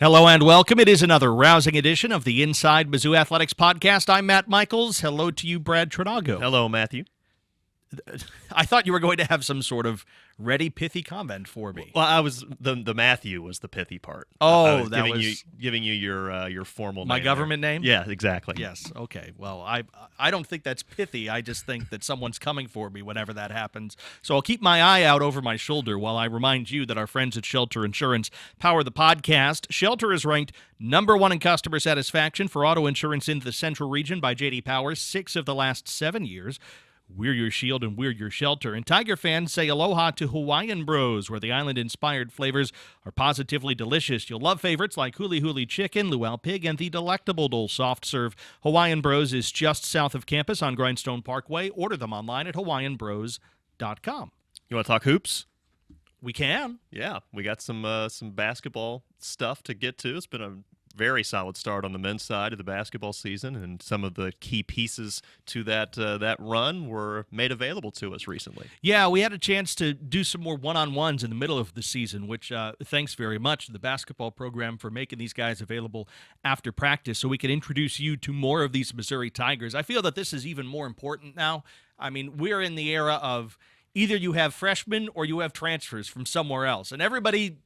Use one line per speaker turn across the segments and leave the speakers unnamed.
Hello and welcome. It is another rousing edition of the Inside Mizzou Athletics podcast. I'm Matt Michaels. Hello to you, Brad Trinago.
Hello, Matthew.
I thought you were going to have some sort of ready, pithy comment for me.
Well, I was the Matthew was the pithy part.
Oh,
I was giving you your formal name.
My government name?
Yeah, exactly.
Yes. Okay. Well, I don't think that's pithy. I just think that someone's coming for me whenever that happens. So I'll keep my eye out over my shoulder while I remind you that our friends at Shelter Insurance power the podcast. Shelter is ranked #1 in customer satisfaction for auto insurance in the Central Region by J.D. Power 6 of the last 7 years. We're your shield and we're your shelter. And Tiger fans say aloha to Hawaiian Bros, where the island-inspired flavors are positively delicious. You'll love favorites like Huli Huli Chicken, Luau Pig, and the delectable Dole Soft Serve. Hawaiian Bros is just south of campus on Grindstone Parkway. Order them online at hawaiianbros.com.
You want to talk hoops?
We can.
Yeah, we got some basketball stuff to get to. It's been a very solid start on the men's side of the basketball season, and some of the key pieces to that run were made available to us recently.
Yeah, we had a chance to do some more one-on-ones in the middle of the season, which thanks very much to the basketball program for making these guys available after practice so we could introduce you to more of these Missouri Tigers. I feel that this is even more important now. I mean, we're in the era of either you have freshmen or you have transfers from somewhere else, and everybody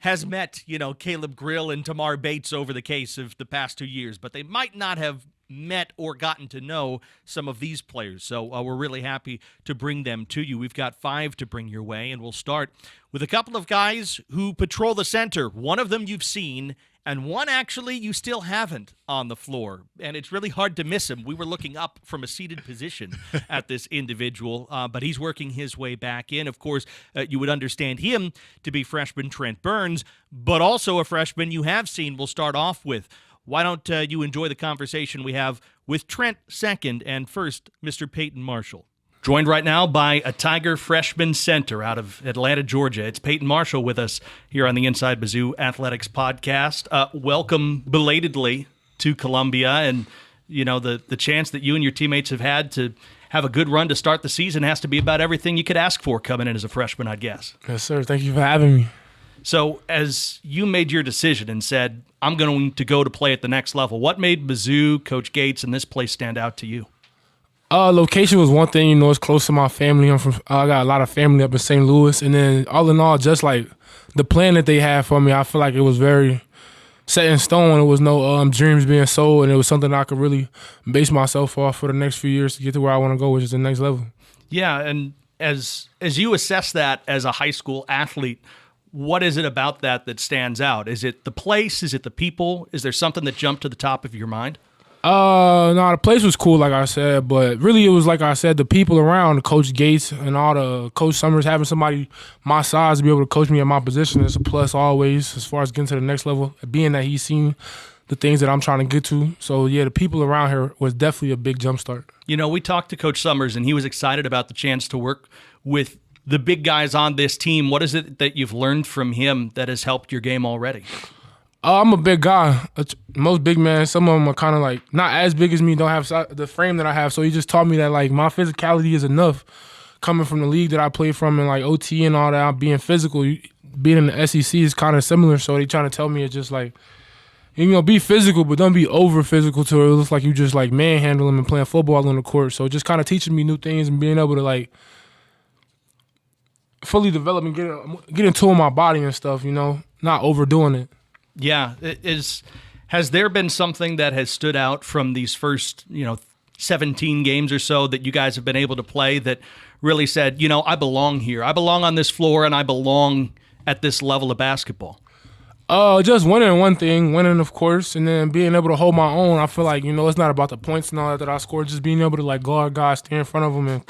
has met, Caleb Grill and Tamar Bates over the case of the past 2 years, but they might not have met or gotten to know some of these players. So we're really happy to bring them to you. We've got 5 to bring your way, and we'll start with a couple of guys who patrol the center. One of them you've seen, and one actually you still haven't on the floor, and it's really hard to miss him. We were looking up from a seated position at this individual, but he's working his way back in. Of course, you would understand him to be freshman Trent Burns, but also a freshman you have seen. We'll start off with. Why don't you enjoy the conversation we have with Trent second, and first, Mr. Peyton Marshall. Joined right now by a Tiger freshman center out of Atlanta, Georgia. It's Peyton Marshall with us here on the Inside Mizzou Athletics podcast. Welcome belatedly to Columbia, and the chance that you and your teammates have had to have a good run to start the season has to be about everything you could ask for coming in as a freshman, I'd guess.
Yes, sir. Thank you for having me.
So as you made your decision and said, I'm going to go to play at the next level, what made Mizzou, Coach Gates, and this place stand out to you?
Location was one thing. It's close to my family. I got a lot of family up in St. Louis, and then all in all, just like the plan that they had for me, I feel like it was very set in stone. It was no dreams being sold, and it was something I could really base myself off for the next few years to get to where I want to go, which is the next level.
Yeah, and as you assess that as a high school athlete, what is it about that stands out? Is it the place? Is it the people? Is there something that jumped to the top of your mind?
No, the place was cool, like I said, but really it was, like I said, the people around, Coach Gates and all the Coach Summers, having somebody my size to be able to coach me at my position is a plus always as far as getting to the next level, being that he's seen the things that I'm trying to get to. So, yeah, the people around here was definitely a big jump start. We talked to Coach Summers, and he was excited about the chance to work with the big guys on this team. What is it that you've learned from him that has helped your game already? I'm a big guy. Most big men, some of them are kind of like not as big as me, don't have the frame that I have. So he just taught me that like my physicality is enough. Coming from the league that I played from and like OT and all that, being physical, being in the SEC is kind of similar. So they trying to tell me it's just like, be physical, but don't be over physical to it looks like you just like manhandling and playing football on the court. So just kind of teaching me new things and being able to like fully develop and get into my body and stuff, not overdoing it.
Yeah. Has there been something that has stood out from these first, 17 games or so that you guys have been able to play that really said, I belong here. I belong on this floor and I belong at this level of basketball?
Just winning, of course, and then being able to hold my own. I feel like, it's not about the points and all that I scored, just being able to like guard guys, stay in front of them and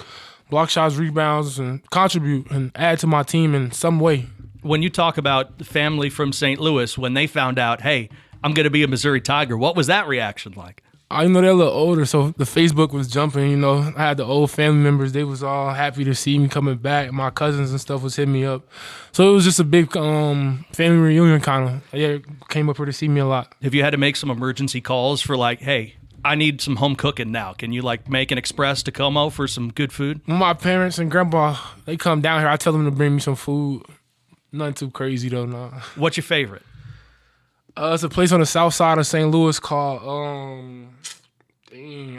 block shots, rebounds, and contribute and add to my team in some way.
When you talk about the family from St. Louis, when they found out, hey, I'm going to be a Missouri Tiger, what was that reaction like?
They're a little older, so the Facebook was jumping, I had the old family members. They was all happy to see me coming back. My cousins and stuff was hitting me up. So it was just a big family reunion kind of. Yeah, came up here to see me a lot.
Have you had to make some emergency calls for like, hey, I need some home cooking now. Can you like make an express to Como for some good food?
My parents and grandpa, they come down here. I tell them to bring me some food. Nothing too crazy though, no.
What's your favorite?
It's a place on the south side of St. Louis called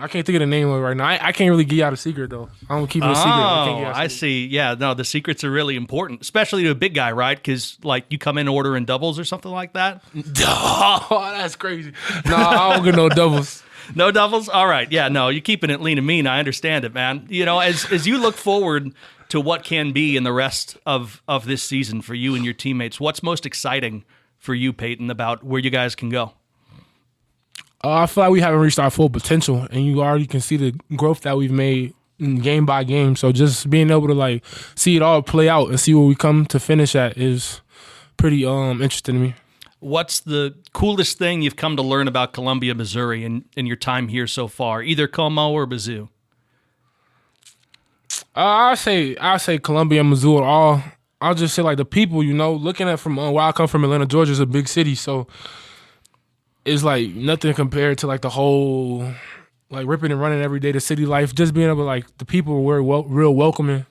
I can't think of the name of it right now. I can't really give you out a secret though. I'm gonna keep it a secret.
I see. Yeah, no, the secrets are really important, especially to a big guy, right? Because like you come in order in doubles or something like that.
Oh, that's crazy. No, I don't get no doubles.
No doubles? All right. Yeah, no, you're keeping it lean and mean. I understand it, man. You know, as you look forward to what can be in the rest of this season for you and your teammates, what's most exciting for you, Peyton, about where you guys can go?
I feel like we haven't reached our full potential, and you already can see the growth that we've made game by game. So just being able to like see it all play out and see where we come to finish at is pretty interesting to me.
What's the coolest thing you've come to learn about Columbia, Missouri in your time here so far, either Como or Mizzou? I
say Columbia and Mizzou are all. I'll just say like the people, you know, looking at from where I come from, Atlanta, Georgia is a big city, so it's like nothing compared to like the whole like ripping and running every day, the city life. Just being able to like the people were real welcoming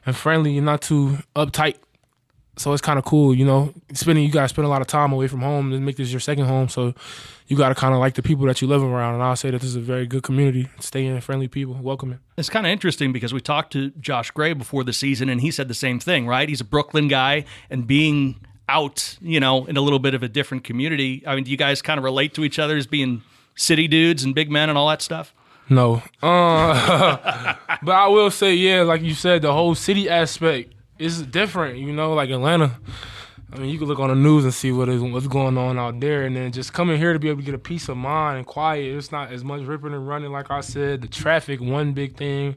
and friendly and not too uptight. So it's kind of cool, you know. You got to spend a lot of time away from home and make this your second home. So you got to kind of like the people that you live around. And I'll say that this is a very good community. Stay in, friendly people, welcoming.
It's kind of interesting because we talked to Josh Gray before the season, and he said the same thing, right? He's a Brooklyn guy, and being out, you know, in a little bit of a different community. I mean, do you guys kind of relate to each other as being city dudes and big men and all that stuff?
No. But I will say, yeah, like you said, the whole city aspect is different, you know, like Atlanta. I mean, you can look on the news and see what's going on out there, and then just coming here to be able to get a peace of mind and quiet. It's not as much ripping and running, like I said. The traffic, one big thing.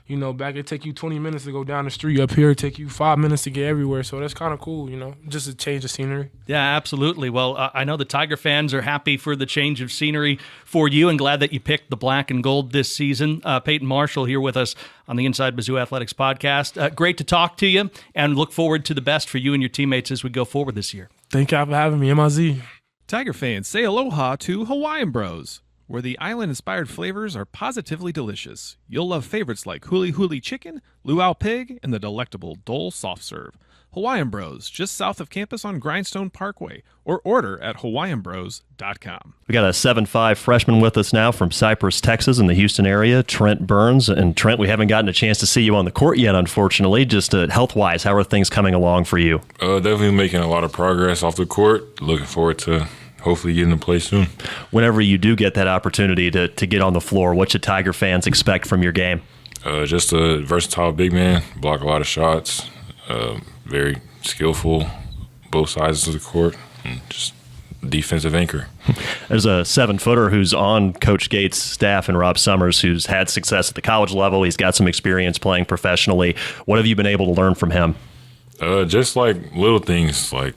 You know, back it take you 20 minutes to go down the street. Up here, it take you 5 minutes to get everywhere. So that's kind of cool, you know, just a change of scenery.
Yeah, absolutely. Well, I know the Tiger fans are happy for the change of scenery for you and glad that you picked the black and gold this season. Peyton Marshall here with us on the Inside Mizzou Athletics podcast. Great to talk to you and look forward to the best for you and your teammates as we go forward this year.
Thank y'all for having me, MIZ.
Tiger fans, say aloha to Hawaiian Bros, where the island-inspired flavors are positively delicious. You'll love favorites like Huli Huli Chicken, Luau Pig, and the delectable Dole Soft Serve. Hawaiian Bros, just south of campus on Grindstone Parkway, or order at hawaiianbros.com.
We got a 7'5" freshman with us now from Cypress, Texas, in the Houston area, Trent Burns. And Trent, we haven't gotten a chance to see you on the court yet, unfortunately. Just health-wise, how are things coming along for you?
Definitely making a lot of progress off the court. Looking forward to hopefully getting to play soon.
Whenever you do get that opportunity to get on the floor, what should Tiger fans expect from your game?
Just a versatile big man, block a lot of shots, very skillful, both sides of the court, and just defensive anchor.
There's a 7-footer who's on Coach Gates' staff and Rob Summers, who's had success at the college level. He's got some experience playing professionally. What have you been able to learn from him?
Just like little things, like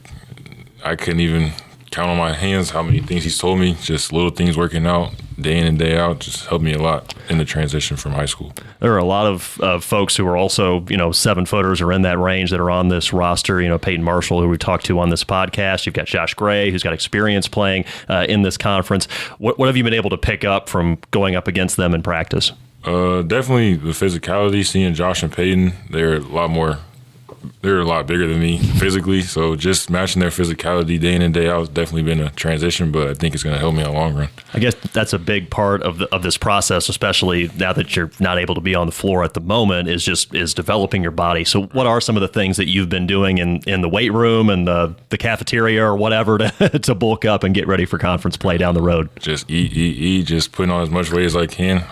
I couldn't even count on my hands how many things he's told me. Just little things working out day in and day out just helped me a lot in the transition from high school.
There are a lot of folks who are also, 7-footers or in that range that are on this roster. Peyton Marshall, who we talked to on this podcast. You've got Josh Gray, who's got experience playing in this conference. What have you been able to pick up from going up against them in practice?
Definitely the physicality. Seeing Josh and Peyton, they're a lot bigger than me physically, so just matching their physicality day in and day out has definitely been a transition, but I think it's going to help me in the long run.
I guess that's a big part of this process, especially now that you're not able to be on the floor at the moment, is developing your body. So what are some of the things that you've been doing in the weight room and the cafeteria or whatever to bulk up and get ready for conference play down the road?
Just eat, just putting on as much weight as I can.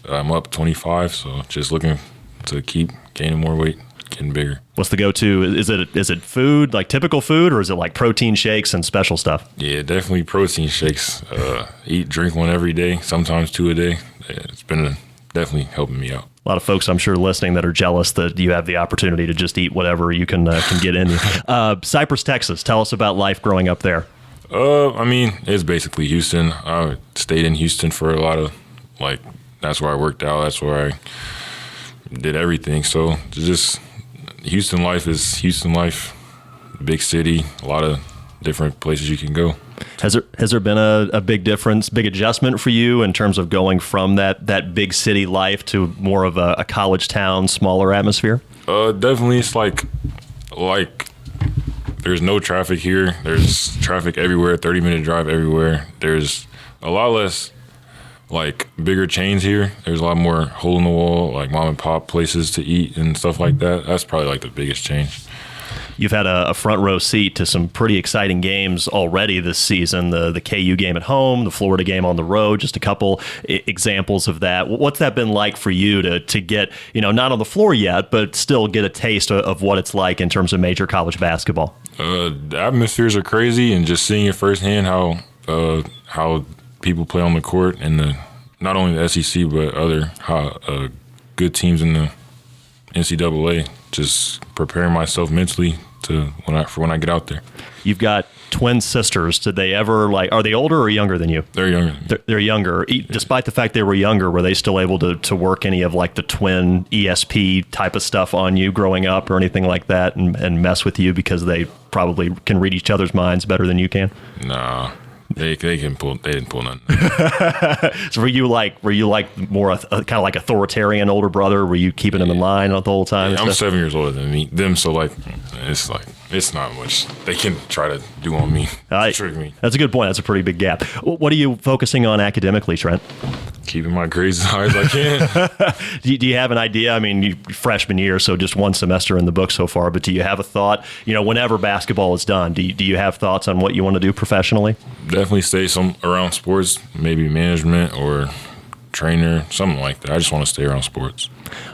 I'm up 25, so just looking to keep gaining more weight, getting bigger.
What's the go-to? Is it food, like typical food, or is it like protein shakes and special stuff?
Yeah, definitely protein shakes. Drink one every day, sometimes 2 a day. It's been definitely helping me out.
A lot of folks, I'm sure, listening that are jealous that you have the opportunity to just eat whatever you can get in you. Cypress, Texas. Tell us about life growing up there.
It's basically Houston. I stayed in Houston for a lot of, that's where I worked out. That's where I did everything. So just Houston life is Houston life. Big city, a lot of different places you can go.
Has there been a big difference, big adjustment for you in terms of going from that big city life to more of a college town, smaller atmosphere?
Definitely. It's like there's no traffic here. There's traffic everywhere, 30-minute drive everywhere. There's a lot less, like, bigger chains here. There's a lot more hole in the wall, like mom and pop places to eat and stuff like that. That's probably like the biggest change.
You've had a front row seat to some pretty exciting games already this season. The KU game at home, the Florida game on the road, just a couple examples of that. What's that been like for you to get, not on the floor yet, but still get a taste of what it's like in terms of major college basketball?
The atmospheres are crazy, and just seeing it firsthand how people play on the court, and not only the SEC but other good teams in the NCAA. Just preparing myself mentally for when I get out there.
You've got twin sisters. Did they ever are they older or younger than you?
They're younger.
They're younger. Despite the fact they were younger, were they still able to work any of like the twin ESP type of stuff on you growing up or anything like that, and mess with you because they probably can read each other's minds better than you can?
Nah. They didn't pull nothing.
So were you more kind of like authoritarian older brother? Were you keeping them in line the whole time?
Yeah, I'm 7 years older than them, so it's not much they can try to do on me, trick me.
That's a good point. That's a pretty big gap. What are you focusing on academically, Trent?
Keeping my grades as high as I can.
Do you have an idea? I mean, you freshman year, so just one semester in the book so far, but do you have a thought? Whenever basketball is done, do you have thoughts on what you want to do professionally?
Definitely stay around sports, maybe management or trainer, something like that. I just want to stay around sports.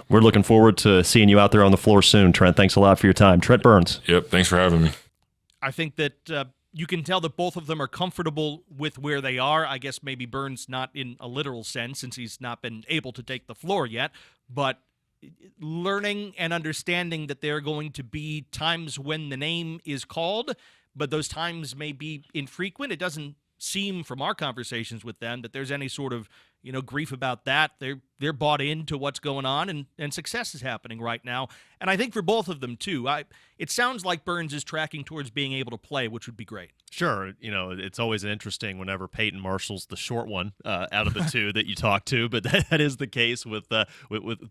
We're looking forward to seeing you out there on the floor soon, Trent. Thanks a lot for your time. Trent Burns.
Yep, thanks for having me.
I think that you can tell that both of them are comfortable with where they are. I guess maybe Burns not in a literal sense since he's not been able to take the floor yet, but learning and understanding that there are going to be times when the name is called, but those times may be infrequent. It doesn't seem from our conversations with them that there's any sort of grief about that. They're bought into what's going on, and success is happening right now. And I think for both of them too, it sounds like Burns is tracking towards being able to play, which would be great.
Sure, it's always interesting whenever Peyton Marshall's the short one out of the two that you talk to, but that is the case with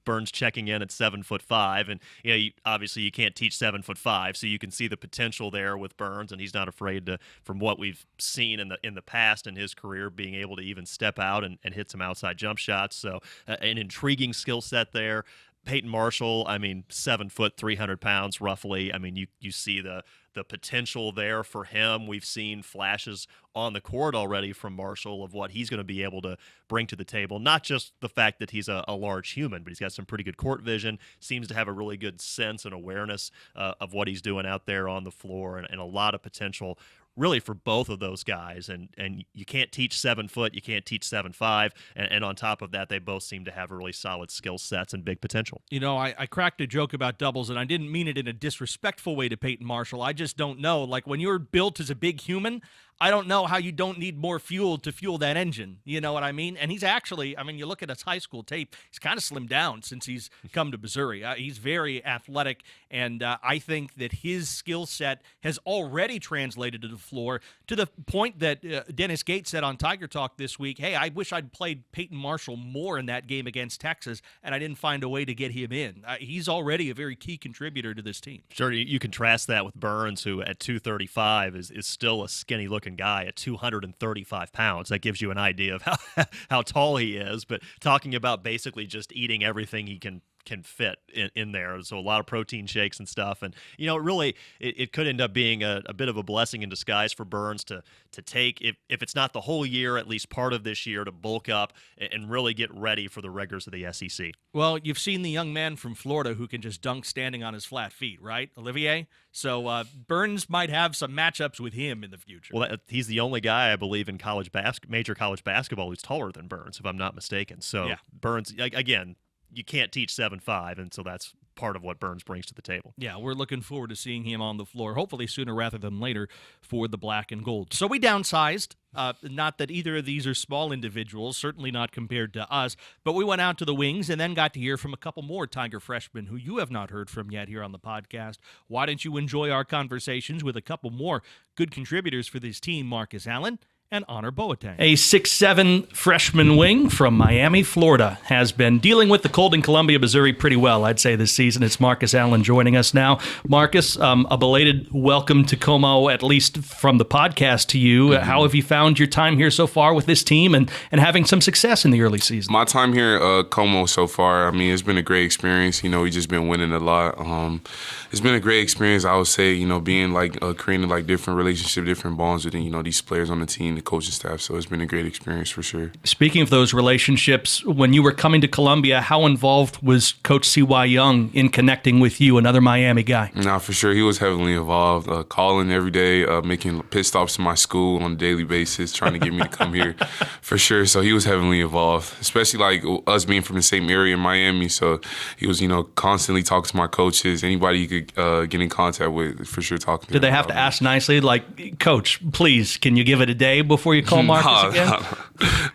Burns checking in at 7'5", and obviously you can't teach 7'5", so you can see the potential there with Burns, and he's not afraid to, from what we've seen in the past in his career, being able to even step out and hit some outside jump shots. So an intriguing skill set there. Peyton Marshall, 7 foot, 300 pounds roughly. You see the potential there for him. We've seen flashes on the court already from Marshall of what he's going to be able to bring to the table. Not just the fact that he's a large human, but he's got some pretty good court vision, seems to have a really good sense and awareness of what he's doing out there on the floor, and a lot of potential really for both of those guys. And you can't teach 7 foot, you can't teach 7'5", and on top of that, they both seem to have really solid skill sets and big potential.
I cracked a joke about doubles, and I didn't mean it in a disrespectful way to Peyton Marshall. I just don't know. Like, when you're built as a big human, I don't know how you don't need more fuel to fuel that engine. You know what I mean? And he's actually, you look at his high school tape, he's kind of slimmed down since he's come to Missouri. He's very athletic, and I think that his skill set has already translated to the floor to the point that Dennis Gates said on Tiger Talk this week, hey, I wish I'd played Peyton Marshall more in that game against Texas, and I didn't find a way to get him in. He's already a very key contributor to this team.
Sure, you contrast that with Burns, who at 235 is still a skinny-looking guy at 235 pounds. That gives you an idea of how tall he is, but talking about basically just eating everything he can fit in there. So a lot of protein shakes and stuff. And, really, it could end up being a bit of a blessing in disguise for Burns to take, if it's not the whole year, at least part of this year, to bulk up and really get ready for the rigors of the SEC.
Well, you've seen the young man from Florida who can just dunk standing on his flat feet, right, Olivier? So Burns might have some matchups with him in the future.
Well, he's the only guy, I believe, in major college basketball who's taller than Burns, if I'm not mistaken. So yeah. Burns, again, you can't teach 7'5", and so that's part of what Burns brings to the table.
Yeah, we're looking forward to seeing him on the floor, hopefully sooner rather than later, for the black and gold. So we downsized. Not that either of these are small individuals, certainly not compared to us, but we went out to the wings and then got to hear from a couple more Tiger freshmen who you have not heard from yet here on the podcast. Why don't you enjoy our conversations with a couple more good contributors for this team, Marcus Allen and Annor Boateng. A 6'7" freshman wing from Miami, Florida, has been dealing with the cold in Columbia, Missouri pretty well, I'd say, this season. It's Marcus Allen joining us now. Marcus, a belated welcome to Como, at least from the podcast to you. Mm-hmm. How have you found your time here so far with this team and having some success in the early season?
My time here at Como so far, I mean, it's been a great experience. We've just been winning a lot. It's been a great experience, I would say, being creating different relationships, different bonds with, these players on the team, the coaching staff. So it's been a great experience for sure.
Speaking of those relationships, when you were coming to Columbia, how involved was Coach C.Y. Young in connecting with you, another Miami guy?
Nah, for sure. He was heavily involved, calling every day, making pit stops to my school on a daily basis, trying to get me to come here for sure. So he was heavily involved, especially us being from the same area in Miami. So he was, constantly talking to my coaches, anybody he could get in contact with, for sure talking to
Did they have to ask nicely, Coach, please, can you give it a day before you call Marcus again?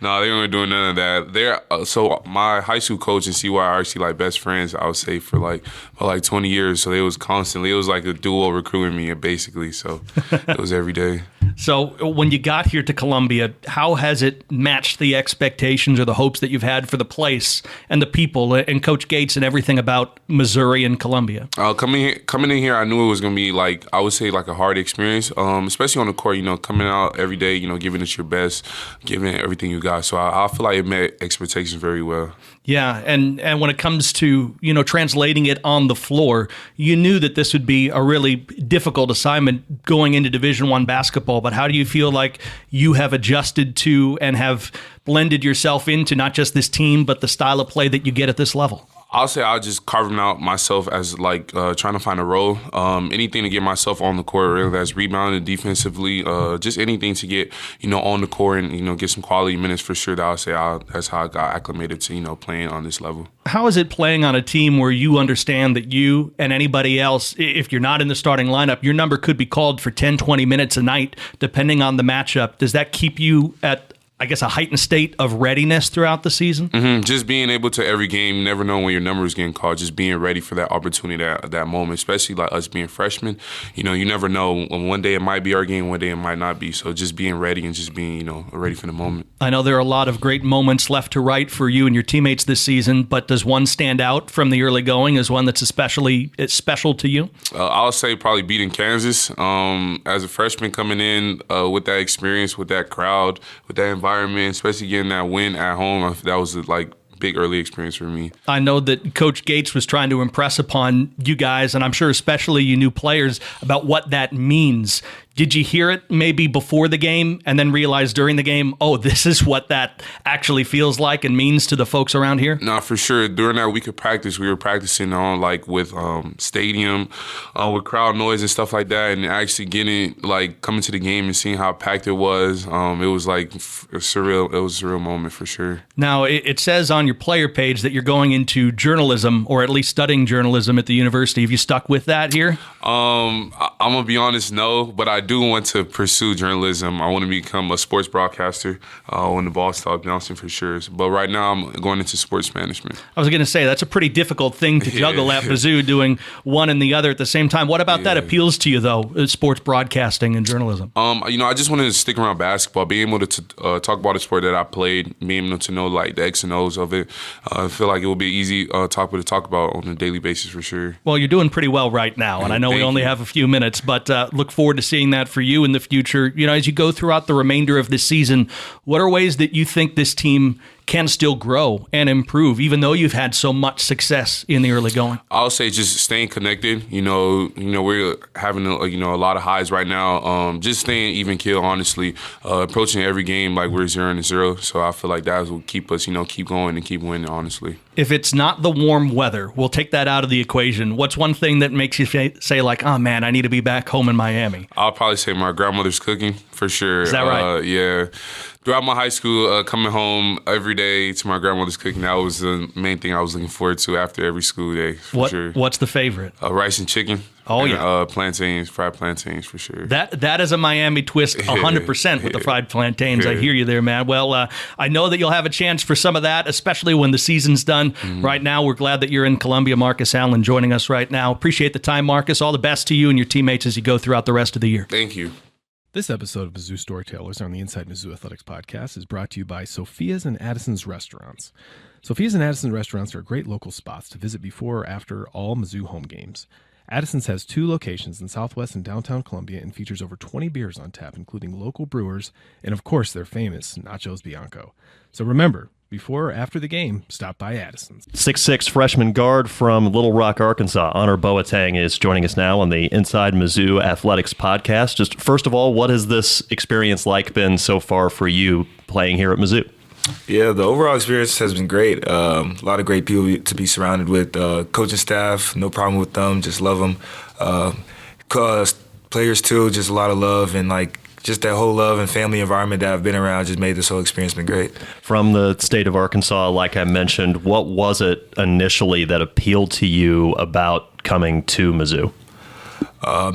No, they weren't doing none of that. So my high school coach and CY are actually best friends, I would say, for 20 years. So they was constantly, it was like a duo recruiting me, basically. So it was every day.
So when you got here to Columbia, how has it matched the expectations or the hopes that you've had for the place and the people and Coach Gates and everything about Missouri and Columbia?
Coming in here, I knew it was going to be I would say a hard experience, especially on the court, coming out every day, giving it your best, giving it everything you got. So I feel like it met expectations very well.
Yeah, and when it comes to, translating it on the floor, you knew that this would be a really difficult assignment going into Division I basketball, but how do you feel like you have adjusted to and have blended yourself into not just this team, but the style of play that you get at this level?
I'll say I'll just carve them out myself as trying to find a role. Anything to get myself on the court, whether that's rebounding defensively, just anything to get on the court and get some quality minutes for sure. That I'll say that's how I got acclimated to playing on this level.
How is it playing on a team where you understand that you and anybody else, if you're not in the starting lineup, your number could be called for 10, 20 minutes a night, depending on the matchup? Does that keep you at, I guess, a heightened state of readiness throughout the season?
Mm-hmm. Just being able to every game, never know when your number is getting called, just being ready for that opportunity at that moment, especially us being freshmen. You never know. One day it might be our game, one day it might not be. So just being ready and just being, ready for the moment.
I know there are a lot of great moments left to right for you and your teammates this season, but does one stand out from the early going as one that's especially special to you?
I'll say probably beating Kansas. As a freshman coming in with that experience, with that crowd, with that environment, especially getting that win at home, that was big early experience for me.
I know that Coach Gates was trying to impress upon you guys, and I'm sure especially you new players, about what that means. Did you hear it maybe before the game and then realize during the game, oh, this is what that actually feels like and means to the folks around here?
No, for sure. During that week of practice, we were practicing on with stadium, with crowd noise and stuff like that, and actually getting coming to the game and seeing how packed it was. It was surreal. It was a surreal moment for sure.
Now, it says on your player page that you're going into journalism, or at least studying journalism at the university. Have you stuck with that here?
I'm gonna be honest, no, but I do want to pursue journalism. I want to become a sports broadcaster when the ball stops bouncing for sure. But right now I'm going into sports management.
I was going to say, that's a pretty difficult thing to juggle at Mizzou, doing one and the other at the same time. What about that appeals to you, though, sports broadcasting and journalism?
I just wanted to stick around basketball, being able to talk about the sport that I played, being able to know the X and O's of it. I feel like it will be easy topic to talk about on a daily basis for sure.
Well, you're doing pretty well right now, and I know we only have a few minutes, but look forward to seeing that for you in the future. As you go throughout the remainder of this season, what are ways that you think this team can still grow and improve, even though you've had so much success in the early going?
I'll say just staying connected. We're having a lot of highs right now. Just staying even keel, honestly. Approaching every game like we're 0-0. So I feel like that will keep us, keep going and keep winning, honestly.
If it's not the warm weather, we'll take that out of the equation. What's one thing that makes you say oh man, I need to be back home in Miami?
I'll probably say my grandmother's cooking for sure.
Is that right?
Yeah. Throughout my high school, coming home every day to my grandmother's cooking, that was the main thing I was looking forward to after every school day, for sure.
What's the favorite?
Rice and chicken.
Oh,
and,
yeah.
Plantains, fried plantains, for sure.
That is a Miami twist, 100% with the fried plantains. I hear you there, man. Well, I know that you'll have a chance for some of that, especially when the season's done. Mm-hmm. Right now, we're glad that you're in Columbia. Marcus Allen joining us right now. Appreciate the time, Marcus. All the best to you and your teammates as you go throughout the rest of the year.
Thank you.
This episode of Mizzou Storytellers on the Inside Mizzou Athletics podcast is brought to you by Sophia's and Addison's Restaurants. Sophia's and Addison's Restaurants are great local spots to visit before or after all Mizzou home games. Addison's has 2 locations in Southwest and downtown Columbia and features over 20 beers on tap, including local brewers and, of course, their famous Nachos Bianco. So remember, before or after the game, stop by Addison's.
6'6" freshman guard from Little Rock, Arkansas, Annor Boateng, is joining us now on the Inside Mizzou Athletics podcast. Just first of all, what has this experience like been so far for you playing here at Mizzou?
Yeah, the overall experience has been great. A lot of great people to be surrounded with. Coaching staff, no problem with them. Just love them. Players too, just a lot of love, and like just that whole love and family environment that I've been around just made this whole experience been great.
From the state of Arkansas, like I mentioned, what was it initially that appealed to you about coming to Mizzou?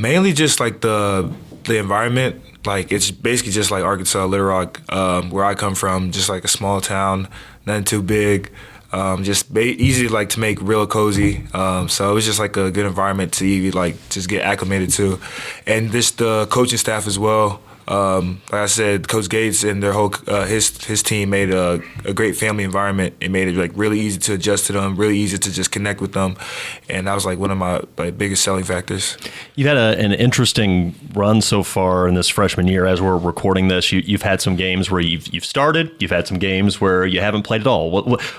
Mainly just like the environment. Like it's basically just like Arkansas, Little Rock, where I come from, just like a small town, nothing too big, just easy like to make real cozy. So it was just like a good environment to like just get acclimated to, and just the coaching staff as well. Like I said, Coach Gates and their whole his team made a great family environment. It made it like really easy to adjust to them, really easy to just connect with them, and that was like one of my biggest selling factors.
You've had an interesting run so far in this freshman year. As we're recording this, you've had some games where you've started. You've had some games where you haven't played at all.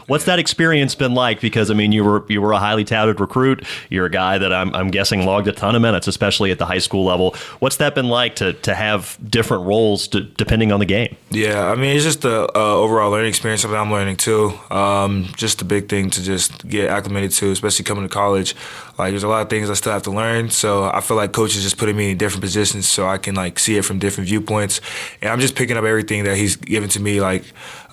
What's that experience been like? Because I mean, you were a highly touted recruit. You're a guy that I'm guessing logged a ton of minutes, especially at the high school level. What's that been like to have different roles depending on the game?
Yeah, I mean, it's just the overall learning experience that I'm learning too. Just a big thing to just get acclimated to, especially coming to college. Like, there's a lot of things I still have to learn, so I feel like coach is just putting me in different positions so I can like see it from different viewpoints, and I'm just picking up everything that he's given to me, like,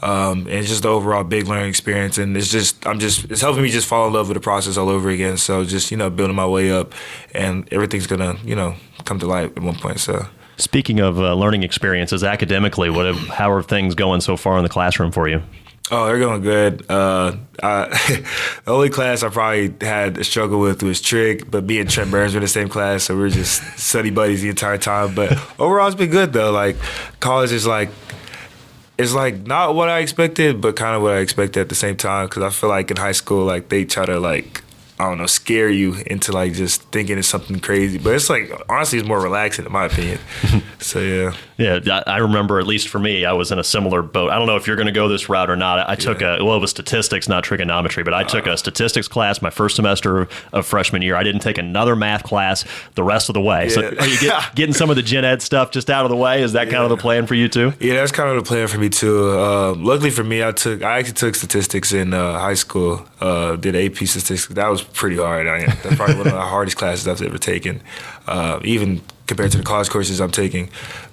and it's just the overall big learning experience, and it's helping me just fall in love with the process all over again. So just building my way up, and everything's gonna come to light at one point. So.
Speaking of learning experiences, academically, how are things going so far in the classroom for you?
Oh, they're going good. The only class I probably had a struggle with was trig, but me and Trent Burns were in the same class, so we were just study buddies the entire time. But overall, it's been good though. Like college is like, it's like not what I expected, but kind of what I expected at the same time. Because I feel like in high school, like they try to like, I don't know, scare you into like just thinking it's something crazy. But it's like, honestly, it's more relaxing in my opinion. So, yeah.
Yeah, I remember, at least for me, I was in a similar boat. I don't know if you're going to go this route or not. I took it was statistics, not trigonometry, but I took a statistics class my first semester of freshman year. I didn't take another math class the rest of the way. Yeah. So are you getting some of the gen ed stuff just out of the way? Is that kind of the plan for you too?
Yeah, that's kind of the plan for me too. Luckily for me, I actually took statistics in high school, did AP statistics. That was pretty hard. That's probably one of the hardest classes I've ever taken, even compared to the college courses I'm taking.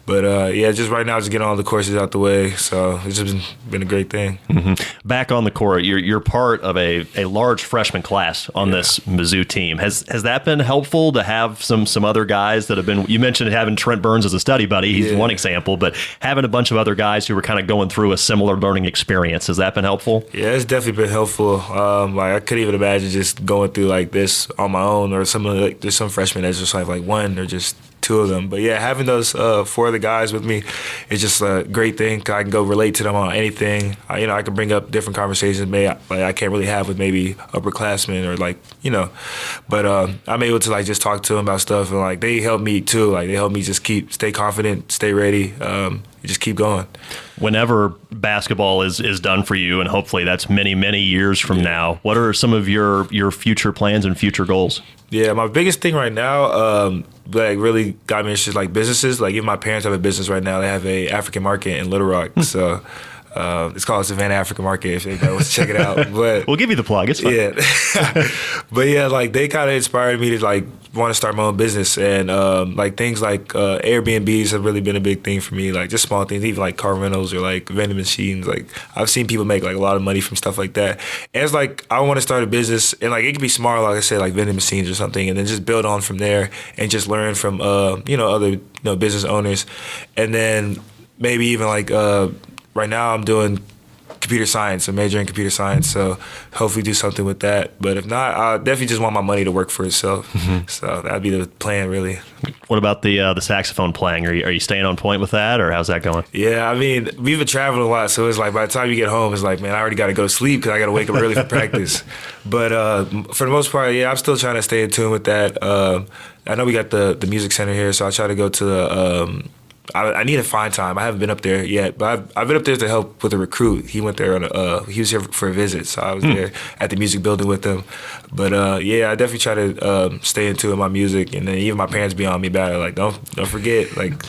But yeah, just right now, just getting all the courses out the way. So it's just been a great thing.
Mm-hmm. Back on the court, you're part of a large freshman class on this Mizzou team. Has that been helpful to have some other guys that have been? You mentioned having Trent Burns as a study buddy. He's one example, but having a bunch of other guys who were kind of going through a similar learning experience, has that been helpful?
Yeah, it's definitely been helpful. Like I couldn't even imagine just going through like this on my own, or there's some freshmen that's just like one or just two of them. But yeah, having those 4 other guys with me is just a great thing. I can go relate to them on anything. I can bring up different conversations I can't really have with maybe upperclassmen or but I'm able to like just talk to them about stuff, and like they help me too. Like they help me just stay confident, stay ready, just keep going.
Whenever basketball is done for you, and hopefully that's many, many years from now, what are some of your future plans and future goals?
Yeah, my biggest thing right now, like really got me interested, like businesses. Like even my parents have a business right now. They have a African market in Little Rock, so it's called Savannah African Market. If anybody wants to check it out, but
we'll give you the plug. It's fine.
Yeah, but yeah, like they kind of inspired me to like want to start my own business, and like things like Airbnbs have really been a big thing for me. Like just small things, even like car rentals or like vending machines. Like I've seen people make like a lot of money from stuff like that. And it's like I want to start a business, and like it could be small, like I said, like vending machines or something, and then just build on from there and just learn from other business owners, and then maybe even like right now I'm doing computer science, a major in computer science. So hopefully do something with that. But if not, I definitely just want my money to work for itself. So that'd be the plan, really.
What about the saxophone playing? Are you staying on point with that, or how's that going?
Yeah, I mean, we've been traveling a lot, so it's like by the time you get home, it's like, man, I already got to go to sleep because I got to wake up early for practice. But for the most part, yeah, I'm still trying to stay in tune with that. I know we got the music center here, so I try to go to the. I need to find time. I haven't been up there yet, but I've been up there to help with a recruit. He went there he was here for a visit, so I was there at the music building with him. But yeah, I definitely try to stay in tune with my music, and then even my parents be on me about it. Like, don't forget, like,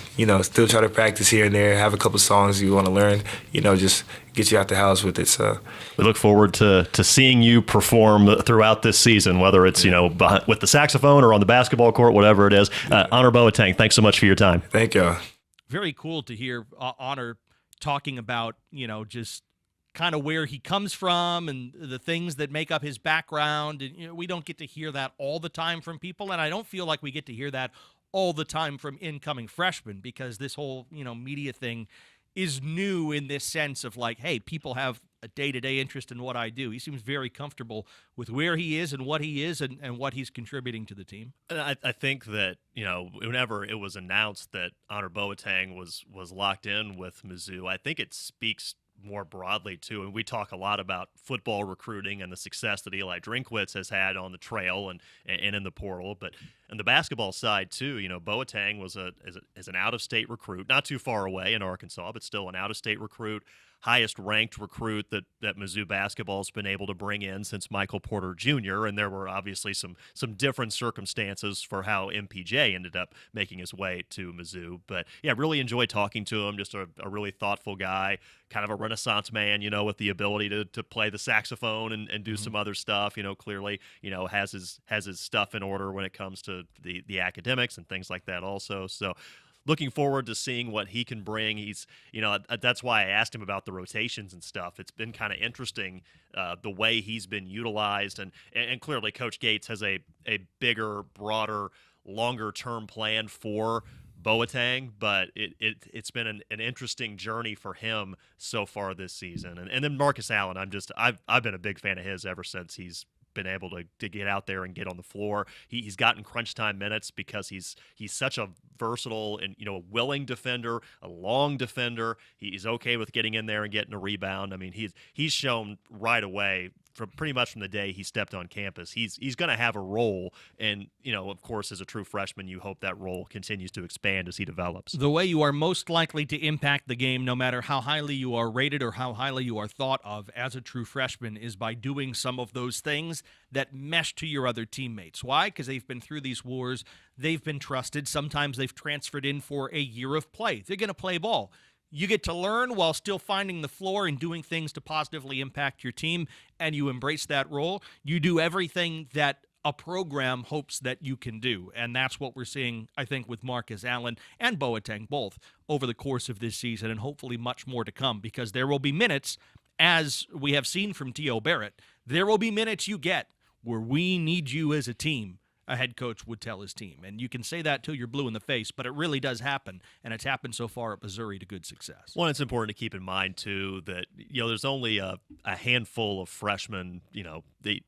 still try to practice here and there. Have a couple songs you want to learn. Just get you out the house with it. So
we look forward to seeing you perform throughout this season, whether it's with the saxophone or on the basketball court, whatever it is. Annor Boateng, thanks so much for your time.
Thank y'all.
Very cool to hear Annor talking about, just kind of where he comes from and the things that make up his background. And we don't get to hear that all the time from people, and I don't feel like we get to hear that all the time from incoming freshmen, because this whole, media thing is new in this sense of like, hey, people have a day-to-day interest in what I do. He seems very comfortable with where he is and what he is and what he's contributing to the team.
And I think that, whenever it was announced that Annor Boateng was locked in with Mizzou, I think it speaks more broadly too. And we talk a lot about football recruiting and the success that Eli Drinkwitz has had on the trail and in the portal, but on the basketball side too, Boateng was an out-of-state recruit, not too far away in Arkansas, but still an out-of-state recruit, highest ranked recruit that Mizzou basketball has been able to bring in since Michael Porter Jr. And there were obviously some different circumstances for how MPJ ended up making his way to Mizzou. But yeah, really enjoyed talking to him. Just a really thoughtful guy, kind of a Renaissance man, with the ability to play the saxophone and do some other stuff. Clearly, has his stuff in order when it comes to the academics and things like that also. So looking forward to seeing what he can bring. He's, that's why I asked him about the rotations and stuff. It's been kind of interesting the way he's been utilized, and clearly Coach Gates has a bigger, broader, longer-term plan for Boateng, but it's been an interesting journey for him so far this season. And then Marcus Allen, I've been a big fan of his ever since he's been able to get out there and get on the floor. He's gotten crunch time minutes because he's such a versatile and a willing defender, a long defender. He's okay with getting in there and getting a rebound. I mean, he's shown right away from pretty much from the day he stepped on campus, he's going to have a role. And, of course, as a true freshman, you hope that role continues to expand as he develops.
The way you are most likely to impact the game, no matter how highly you are rated or how highly you are thought of as a true freshman, is by doing some of those things that mesh to your other teammates. Why? Because they've been through these wars. They've been trusted. Sometimes they've transferred in for a year of play. They're going to play ball. You get to learn while still finding the floor and doing things to positively impact your team, and you embrace that role. You do everything that a program hopes that you can do, and that's what we're seeing, I think, with Marcus Allen and Boateng both over the course of this season, and hopefully much more to come, because there will be minutes, as we have seen from T.O. Barrett, there will be minutes you get where we need you as a team, a head coach would tell his team. And you can say that till you're blue in the face, but it really does happen, and it's happened so far at Missouri to good success.
Well, it's important to keep in mind, too, that there's only a handful of freshmen,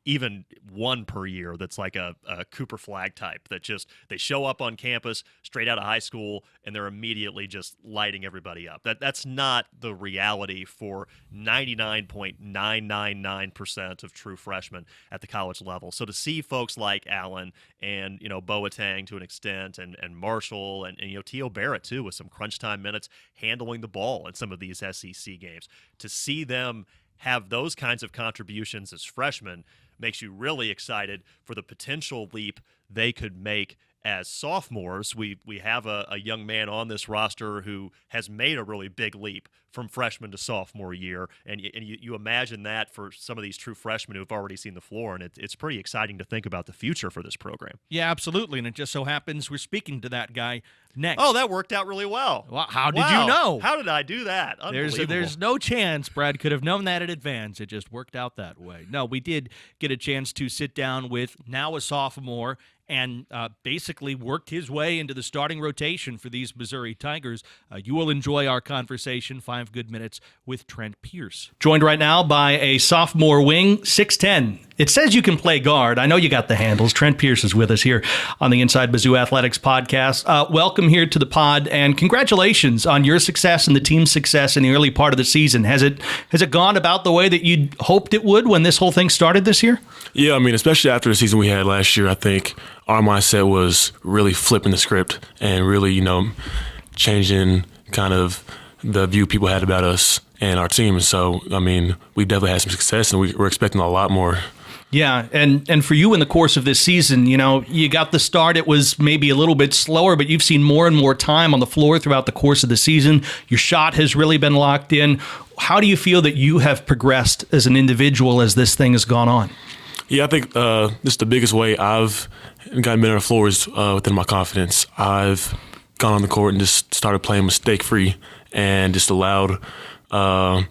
even one per year that's like a Cooper Flag type that just they show up on campus straight out of high school and they're immediately just lighting everybody up. That's not the reality for 99.999% of true freshmen at the college level. So to see folks like Allen and Boateng to an extent and Marshall and T.O. Barrett too with some crunch time minutes handling the ball in some of these SEC games, to see them have those kinds of contributions as freshmen makes you really excited for the potential leap they could make as sophomores. We have a young man on this roster who has made a really big leap from freshman to sophomore year, and you imagine that for some of these true freshmen who have already seen the floor, and it's pretty exciting to think about the future for this program.
Yeah, absolutely, and it just so happens we're speaking to that guy next.
Oh, that worked out really well.
How did you know?
How did I do that? Unbelievable.
There's no chance Brad could have known that in advance. It just worked out that way. No, we did get a chance to sit down with now a sophomore and basically worked his way into the starting rotation for these Missouri Tigers. You will enjoy our conversation, 5 good minutes with Trent Pierce. Joined right now by a sophomore wing, 6'10". It says you can play guard. I know you got the handles. Trent Pierce is with us here on the Inside Mizzou Athletics podcast. Welcome here to the pod, and congratulations on your success and the team's success in the early part of the season. Has it gone about the way that you'd hoped it would when this whole thing started this year?
Yeah, I mean, especially after the season we had last year, I think our mindset was really flipping the script and really, changing kind of the view people had about us and our team. And so, I mean, we definitely had some success, and we're expecting a lot more.
Yeah, and for you in the course of this season, you got the start. It was maybe a little bit slower, but you've seen more and more time on the floor throughout the course of the season. Your shot has really been locked in. How do you feel that you have progressed as an individual as this thing has gone on?
Yeah, I think this is the biggest way I've gotten better on the floor is within my confidence. I've gone on the court and just started playing mistake-free and just allowed I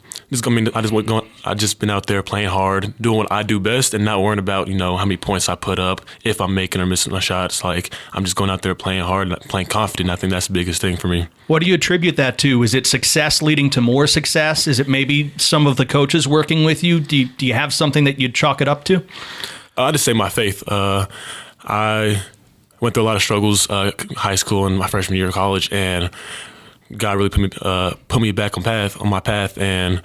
just been out there playing hard, doing what I do best, and not worrying about how many points I put up, if I'm making or missing my shots. Like, I'm just going out there playing hard, playing confident. I think that's the biggest thing for me.
What do you attribute that to? Is it success leading to more success? Is it maybe some of the coaches working with you? Do you have something that you'd chalk it up to?
I just say my faith. I went through a lot of struggles, high school and my freshman year of college, and God really put me back on my path, and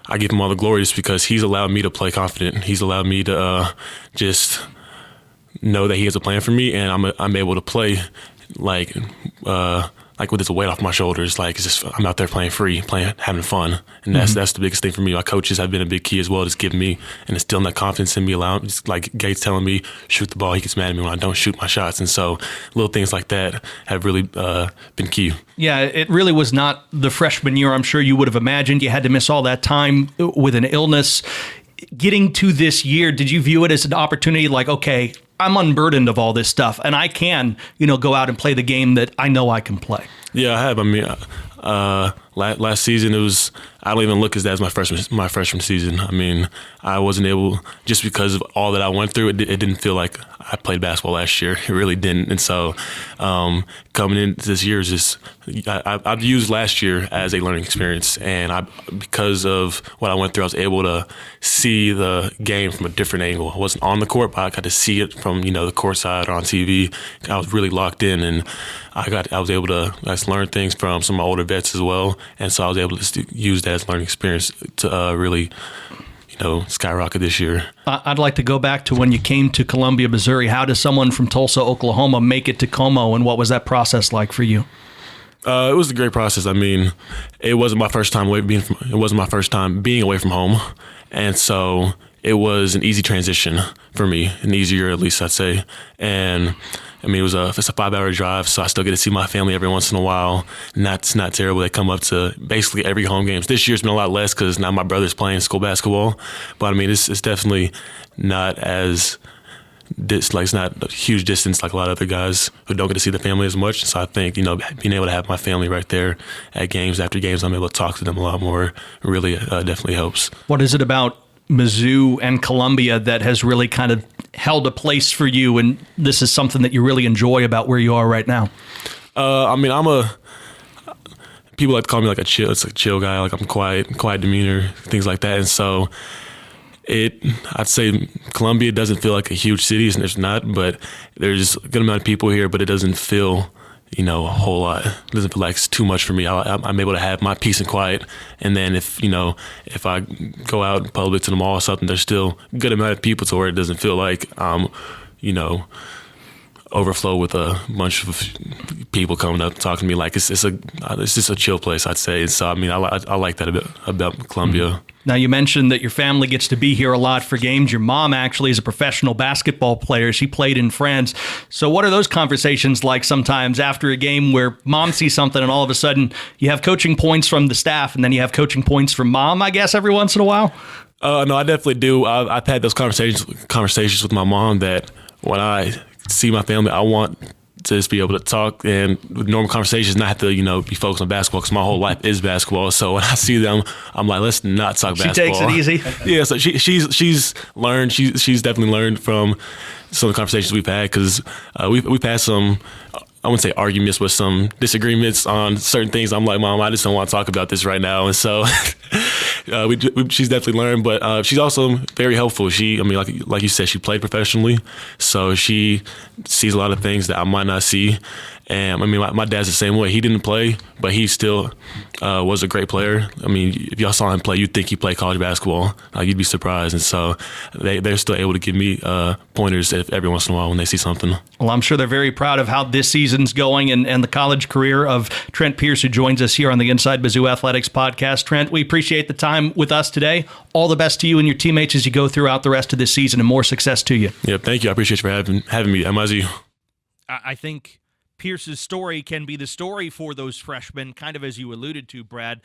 I give him all the glory just because he's allowed me to play confident. He's allowed me to just know that he has a plan for me, and I'm able to play like with this weight off my shoulders. Like, it's just, I'm out there playing free, having fun, and that's the biggest thing for me. My coaches have been a big key as well, just giving me and instilling that confidence in me, allowing, just like Gates telling me, shoot the ball. He gets mad at me when I don't shoot my shots, and so little things like that have really been key.
Yeah, it really was not the freshman year. I'm sure you would have imagined. You had to miss all that time with an illness. Getting to this year, did you view it as an opportunity like, okay, I'm unburdened of all this stuff, and I can, go out and play the game that I know I can play?
Yeah, I have. I mean, last season I don't even look at that as my freshman season. I mean, I wasn't able, just because of all that I went through. It didn't feel like I played basketball last year. It really didn't. And so, coming into this year is just, I've used last year as a learning experience, and because of what I went through, I was able to see the game from a different angle. I wasn't on the court, but I got to see it from the court side or on TV. I was really locked in, and I was able to learn things from some of my older vets as well, and so I was able to use that as a learning experience to really skyrocket this year.
I'd like to go back to when you came to Columbia, Missouri. How does someone from Tulsa, Oklahoma make it to Como, and what was that process like for you?
It was a great process. I mean, it wasn't my first time being away from home, and so it was an easy transition for me, an easier, at least I'd say. And I mean, it's a 5-hour drive, so I still get to see my family every once in a while. And that's not terrible. They come up to basically every home games. This year's been a lot less because now my brother's playing school basketball. But I mean, it's definitely not as it's not a huge distance like a lot of other guys who don't get to see the family as much. So I think being able to have my family right there at games after games, I'm able to talk to them a lot more. Really, definitely helps.
What is it about Mizzou and Columbia that has really kind of held a place for you, and this is something that you really enjoy about where you are right now?
I mean, people like to call me like a chill guy. Like, I'm quiet demeanor, things like that. And so I'd say Columbia doesn't feel like a huge city, and it's not, but there's a good amount of people here, but it doesn't feel a whole lot. It doesn't feel like it's too much for me. I'm able to have my peace and quiet. And then if I go out in public to the mall or something, there's still a good amount of people to where it doesn't feel like overflow with a bunch of people coming up talking to me. Like, it's just a chill place, I'd say. So I mean, I like that about Columbia.
Now, you mentioned that your family gets to be here a lot for games. Your mom actually is a professional basketball player. She played in France. So what are those conversations like sometimes after a game where mom sees something and all of a sudden you have coaching points from the staff and then you have coaching points from mom, I guess, every once in a while?
No, I definitely do. I've had those conversations with my mom that when I see my family, I want to just be able to talk and with normal conversations, not have to, be focused on basketball because my whole life is basketball. So when I see them, I'm like, let's not talk basketball.
She takes it easy.
Yeah, so she's learned. She's definitely learned from some of the conversations we've had because we've had some, I wouldn't say arguments, but some disagreements on certain things. I'm like, Mom, I just don't want to talk about this right now. And so she's definitely learned, but she's also very helpful. Like you said, she played professionally, so she sees a lot of things that I might not see. And my dad's the same way. He didn't play, but he still was a great player. If y'all saw him play, you'd think he played college basketball. You'd be surprised. And so they're still able to give me pointers every once in a while when they see something.
Well, I'm sure they're very proud of how this season's going and the college career of Trent Pierce, who joins us here on the Inside Mizzou Athletics podcast. Trent, we appreciate the time with us today. All the best to you and your teammates as you go throughout the rest of this season, and more success to you.
Yeah, thank you. I appreciate you for having me. MIZU.
I think Pierce's story can be the story for those freshmen, kind of as you alluded to, Brad.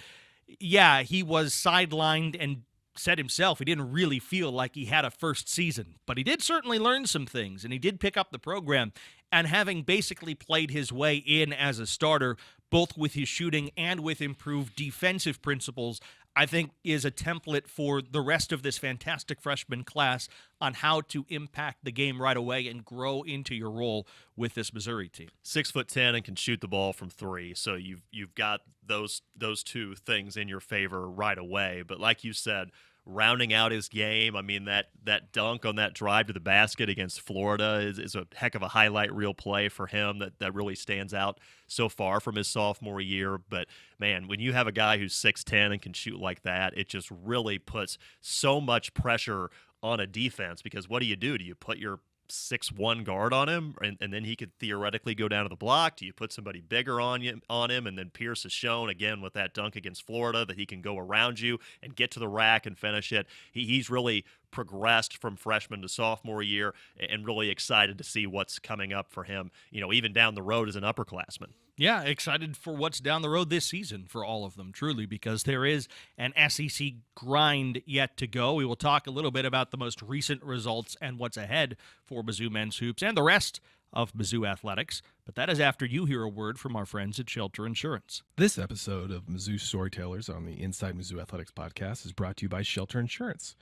Yeah, he was sidelined and said himself he didn't really feel like he had a first season, but he did certainly learn some things, and he did pick up the program. And having basically played his way in as a starter, both with his shooting and with improved defensive principles, I think is a template for the rest of this fantastic freshman class on how to impact the game right away and grow into your role with this Missouri team.
6'10" and can shoot the ball from three, so you've got those two things in your favor right away. But like you said, rounding out his game, that dunk on that drive to the basket against Florida is a heck of a highlight reel play for him that really stands out so far from his sophomore year. But, man, when you have a guy who's 6'10" and can shoot like that, it just really puts so much pressure on a defense, because what do? Do you put your 6'1" guard on him, and then he could theoretically go down to the block? Do you put somebody bigger on him? And then Pierce has shown again with that dunk against Florida that he can go around you and get to the rack and finish it. He's really progressed from freshman to sophomore year, and really excited to see what's coming up for him, even down the road as an upperclassman.
Yeah, excited for what's down the road this season for all of them, truly, because there is an SEC grind yet to go. We will talk a little bit about the most recent results and what's ahead for Mizzou men's hoops and the rest of Mizzou Athletics, but that is after you hear a word from our friends at Shelter Insurance.
This episode of Mizzou Storytellers on the Inside Mizzou Athletics podcast is brought to you by Shelter Insurance.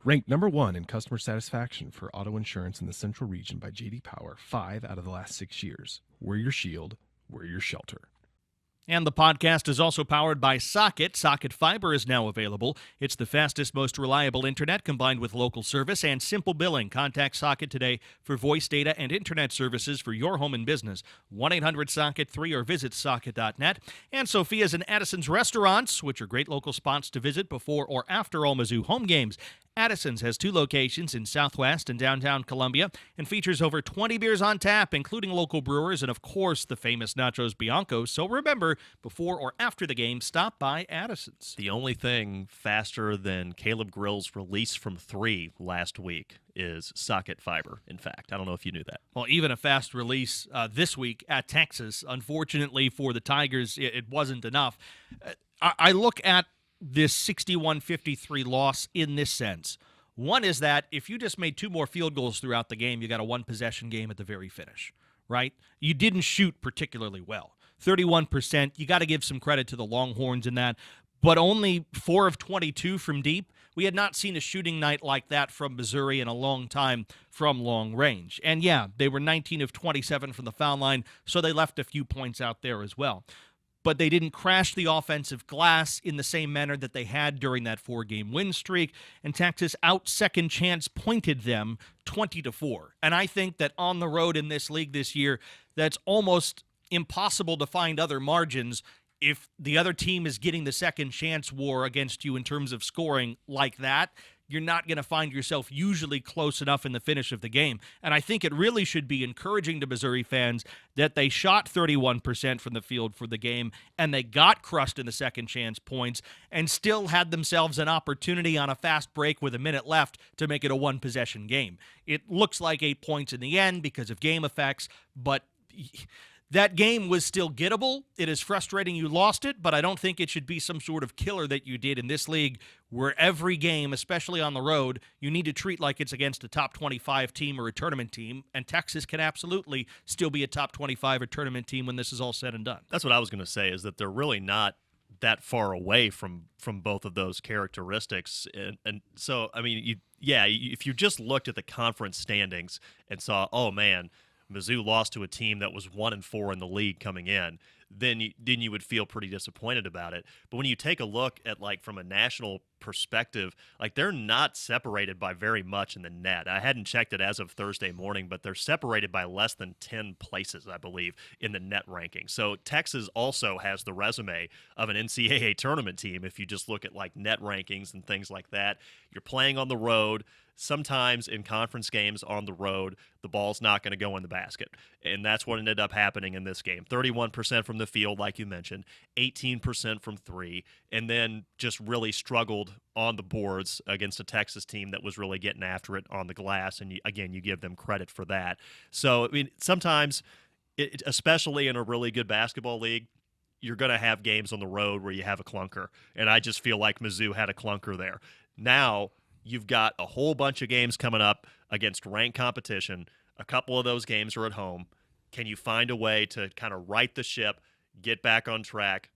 Ranked number 1 in customer satisfaction for auto insurance in the Central Region by J.D. Power 5 out of the last 6 years. We're your shield. We're your shelter.
And the podcast is also powered by Socket. Socket Fiber is now available. It's the fastest, most reliable internet combined with local service and simple billing. Contact Socket today for voice data and internet services for your home and business. 1-800-SOCKET-3 or visit socket.net. And Sophia's and Addison's Restaurants, which are great local spots to visit before or after all Mizzou home games. Addison's has 2 locations in Southwest and downtown Columbia and features over 20 beers on tap, including local brewers and, of course, the famous Nachos Bianco. So remember, before or after the game, stop by Addison's.
The only thing faster than Caleb Grill's release from 3 last week is Socket Fiber, in fact. I don't know if you knew that.
Well, even a fast release this week at Texas. Unfortunately for the Tigers, it wasn't enough. I look at this 61-53 loss in this sense. One is that if you just made 2 more field goals throughout the game, you got a 1-possession game at the very finish, right? You didn't shoot particularly well. 31%, you got to give some credit to the Longhorns in that, but only 4 of 22 from deep. We had not seen a shooting night like that from Missouri in a long time from long range. And yeah, they were 19 of 27 from the foul line, so they left a few points out there as well. But they didn't crash the offensive glass in the same manner that they had during that 4-game win streak, and Texas second chance pointed them 20-4. And I think that on the road in this league this year, that's almost impossible to find other margins if the other team is getting the second chance war against you in terms of scoring like that. You're not going to find yourself usually close enough in the finish of the game. And I think it really should be encouraging to Missouri fans that they shot 31% from the field for the game and they got crushed in the second chance points and still had themselves an opportunity on a fast break with a minute left to make it a 1-possession game. It looks like 8 points in the end because of game effects, but that game was still gettable. It is frustrating you lost it, but I don't think it should be some sort of killer that you did in this league where every game, especially on the road, you need to treat like it's against a top 25 team or a tournament team, and Texas can absolutely still be a top 25 or tournament team when this is all said and done.
That's what I was going to say, is that they're really not that far away from both of those characteristics. And so, I mean, if you just looked at the conference standings and saw, oh, man, Mizzou lost to a team that was 1-4 in the league coming in, then you would feel pretty disappointed about it. But when you take a look at, like, from a national perspective, like, they're not separated by very much in the net. I hadn't checked it as of Thursday morning, but they're separated by less than 10 places, I believe, in the net ranking. So Texas also has the resume of an NCAA tournament team if you just look at, like, net rankings and things like that. You're playing on the road. Sometimes in conference games on the road, the ball's not going to go in the basket. And that's what ended up happening in this game. 31% from the field, like you mentioned, 18% from three, and then just really struggled on the boards against a Texas team that was really getting after it on the glass. And, you give them credit for that. So, I mean, sometimes, especially in a really good basketball league, you're going to have games on the road where you have a clunker. And I just feel like Mizzou had a clunker there. Now, you've got a whole bunch of games coming up against ranked competition. A couple of those games are at home. Can you find a way to kind of right the ship, get back on track,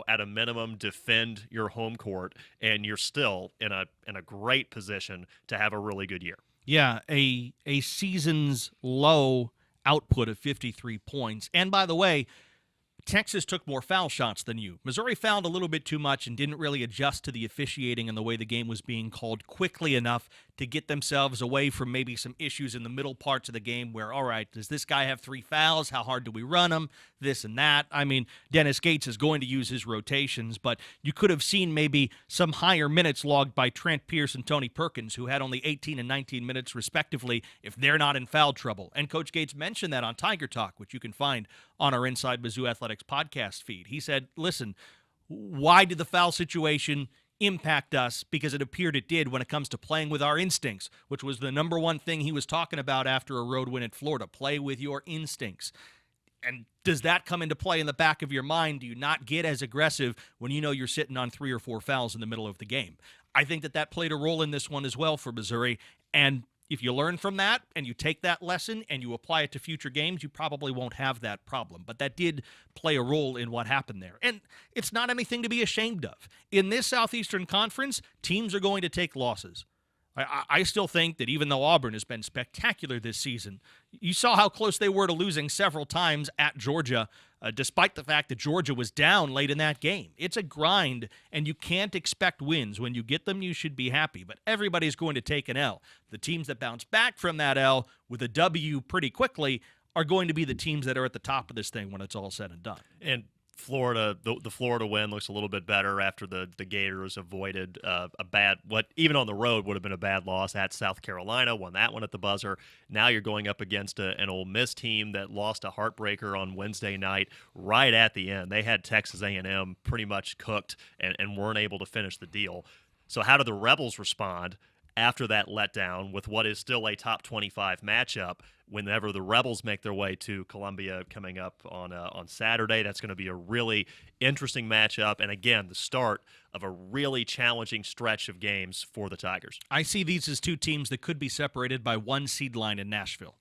at a minimum defend your home court, and you're still in a great position to have a really good year?
Yeah, a season's low output of 53 points. And by the way, Texas took more foul shots than you. Missouri fouled a little bit too much and didn't really adjust to the officiating and the way the game was being called quickly enough to get themselves away from maybe some issues in the middle parts of the game where, all right, does this guy have 3 fouls? How hard do we run him? This and that. I mean, Dennis Gates is going to use his rotations, but you could have seen maybe some higher minutes logged by Trent Pierce and Tony Perkins, who had only 18 and 19 minutes respectively, if they're not in foul trouble. And Coach Gates mentioned that on Tiger Talk, which you can find on our Inside Mizzou Athletics podcast feed. He said, listen, why did the foul situation impact us? Because it appeared it did when it comes to playing with our instincts, which was the number one thing he was talking about after a road win at Florida. Play with your instincts. And does that come into play in the back of your mind? Do you not get as aggressive when you know you're sitting on 3 or 4 fouls in the middle of the game? I think that played a role in this one as well for Missouri. And if you learn from that and you take that lesson and you apply it to future games, you probably won't have that problem. But that did play a role in what happened there. And it's not anything to be ashamed of. In this Southeastern Conference, teams are going to take losses. I still think that even though Auburn has been spectacular this season, you saw how close they were to losing several times at Georgia, despite the fact that Georgia was down late in that game. It's a grind, and you can't expect wins. When you get them, you should be happy, but everybody's going to take an L. The teams that bounce back from that L with a W pretty quickly are going to be the teams that are at the top of this thing when it's all said and done.
And Florida, the Florida win looks a little bit better after the Gators avoided what even on the road would have been a bad loss at South Carolina, won that one at the buzzer. Now you're going up against an Ole Miss team that lost a heartbreaker on Wednesday night right at the end. They had Texas A&M pretty much cooked and weren't able to finish the deal. So how do the Rebels respond after that letdown with what is still a top 25 matchup? Whenever the Rebels make their way to Columbia coming up on Saturday, that's going to be a really interesting matchup. And again, the start of a really challenging stretch of games for the Tigers.
I see these as 2 teams that could be separated by 1 seed line in Nashville,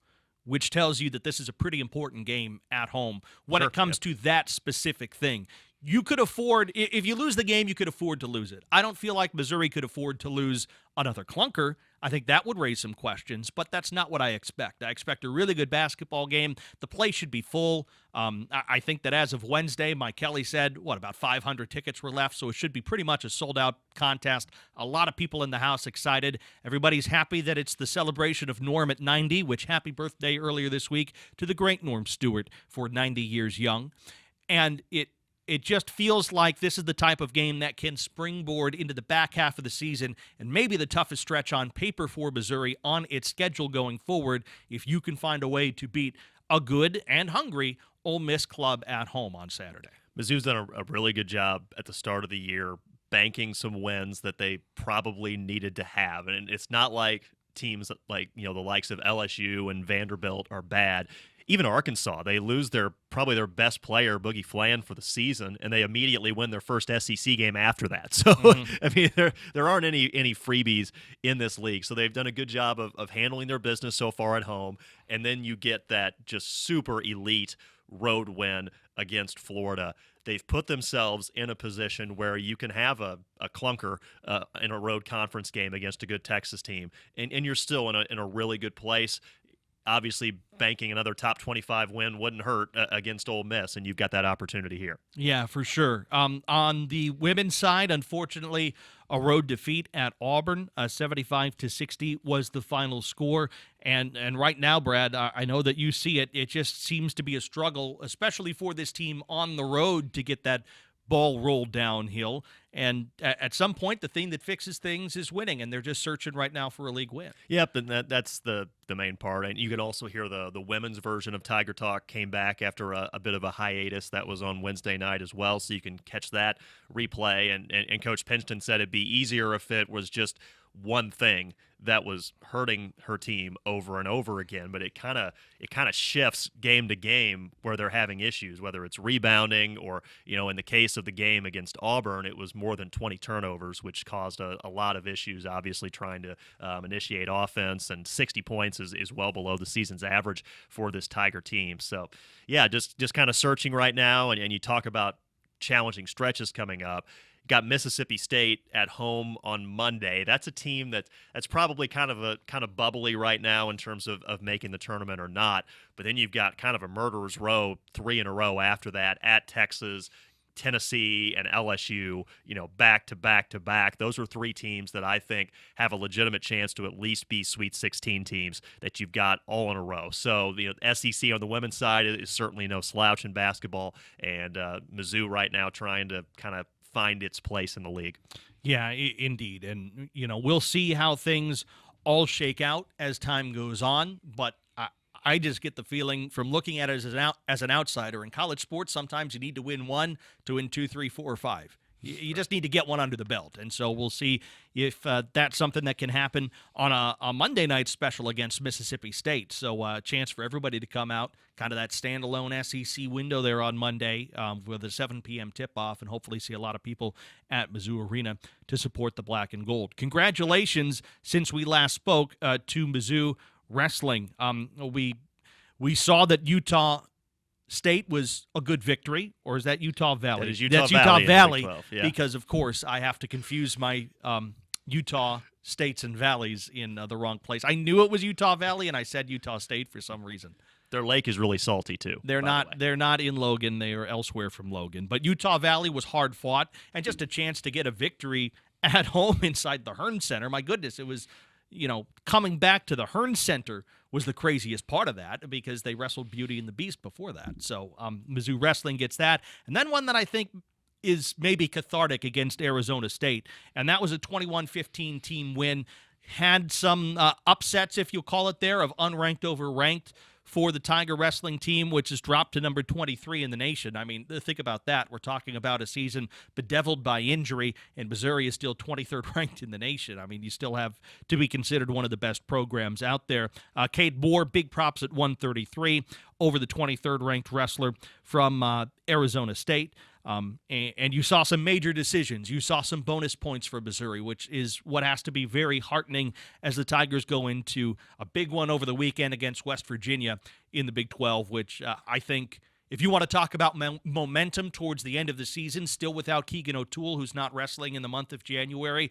which tells you that this is a pretty important game at home when it comes to that specific thing. You could afford, if you lose the game, you could afford to lose it. I don't feel like Missouri could afford to lose another clunker. I think that would raise some questions, but that's not what I expect. I expect a really good basketball game. The place should be full. I think that as of Wednesday, Mike Kelly said, about 500 tickets were left, so it should be pretty much a sold-out contest. A lot of people in the house excited. Everybody's happy that it's the celebration of Norm at 90, which happy birthday earlier this week to the great Norm Stewart for 90 years young. And it just feels like this is the type of game that can springboard into the back half of the season and maybe the toughest stretch on paper for Missouri on its schedule going forward if you can find a way to beat a good and hungry Ole Miss club at home on Saturday.
Mizzou's done a really good job at the start of the year banking some wins that they probably needed to have. And it's not like teams like the likes of LSU and Vanderbilt are bad. even Arkansas, they lose probably their best player, Boogie Flan, for the season, and they immediately win their first SEC game after that. So, I mean, there aren't any freebies in this league. So they've done a good job of handling their business so far at home, and then you get that just super elite road win against Florida. They've put themselves in a position where you can have a clunker in a road conference game against a good Texas team, and you're still in a really good place. Obviously, banking another top 25 win wouldn't hurt against Ole Miss, and you've got that opportunity here.
Yeah, for sure. On the women's side, unfortunately, a road defeat at Auburn, 75-60 was the final score. And right now, Brad, I know that you see it. It just seems to be a struggle, especially for this team on the road, to get that ball rolled downhill. And at some point, the thing that fixes things is winning, and they're just searching right now for a league win.
Yep, and that's the main part. And you can also hear the women's version of Tiger Talk came back after a bit of a hiatus. That was on Wednesday night as well, so you can catch that replay. And Coach Pinchton said it'd be easier if it was just one thing that was hurting her team over and over again, but it kind of shifts game to game where they're having issues, whether it's rebounding or, in the case of the game against Auburn, it was more than 20 turnovers, which caused a lot of issues, obviously trying to initiate offense, and 60 points is well below the season's average for this Tiger team. So, yeah, just kind of searching right now, and you talk about challenging stretches coming up. Got Mississippi State at home on Monday. That's a team that's probably kind of bubbly right now in terms of making the tournament or not. But then you've got kind of a murderer's row, 3 in a row after that, at Texas, Tennessee, and LSU, back to back to back. Those are 3 teams that I think have a legitimate chance to at least be Sweet 16 teams that you've got all in a row. So the SEC on the women's side is certainly no slouch in basketball, and Mizzou right now trying to kind of find its place in the league.
Yeah, indeed. And, we'll see how things all shake out as time goes on. But I just get the feeling from looking at it as an outsider. In college sports, sometimes you need to win 1 to win 2, 3, 4, or 5. You just need to get one under the belt. And so we'll see if that's something that can happen on a Monday night special against Mississippi State. So a chance for everybody to come out, kind of that standalone SEC window there on Monday with a 7 p.m. tip-off, and hopefully see a lot of people at Mizzou Arena to support the black and gold. Congratulations, since we last spoke, to Mizzou Wrestling. We saw that Utah State was a good victory, or is that Utah Valley?
That is Utah
That's
Valley
Utah Valley,
12, yeah.
Because, of course, I have to confuse my Utah states and valleys in the wrong place. I knew it was Utah Valley, and I said Utah State for some reason.
Their lake is really salty, too.
They're not in Logan. They are elsewhere from Logan. But Utah Valley was hard fought, and just a chance to get a victory at home inside the Hearn Center. My goodness, it was, coming back to the Hearn Center was the craziest part of that, because they wrestled Beauty and the Beast before that. So Mizzou Wrestling gets that. And then one that I think is maybe cathartic against Arizona State, and that was a 21-15 team win. Had some upsets, if you'll call it there, of unranked over ranked for the Tiger Wrestling team, which has dropped to number 23 in the nation. I mean, think about that. We're talking about a season bedeviled by injury, and Missouri is still 23rd ranked in the nation. I mean, you still have to be considered one of the best programs out there. Cade Moore, big props at 133 over the 23rd ranked wrestler from Arizona State. And you saw some major decisions. You saw some bonus points for Missouri, which is what has to be very heartening as the Tigers go into a big one over the weekend against West Virginia in the Big 12, which I think, if you want to talk about momentum towards the end of the season, still without Keegan O'Toole, who's not wrestling in the month of January,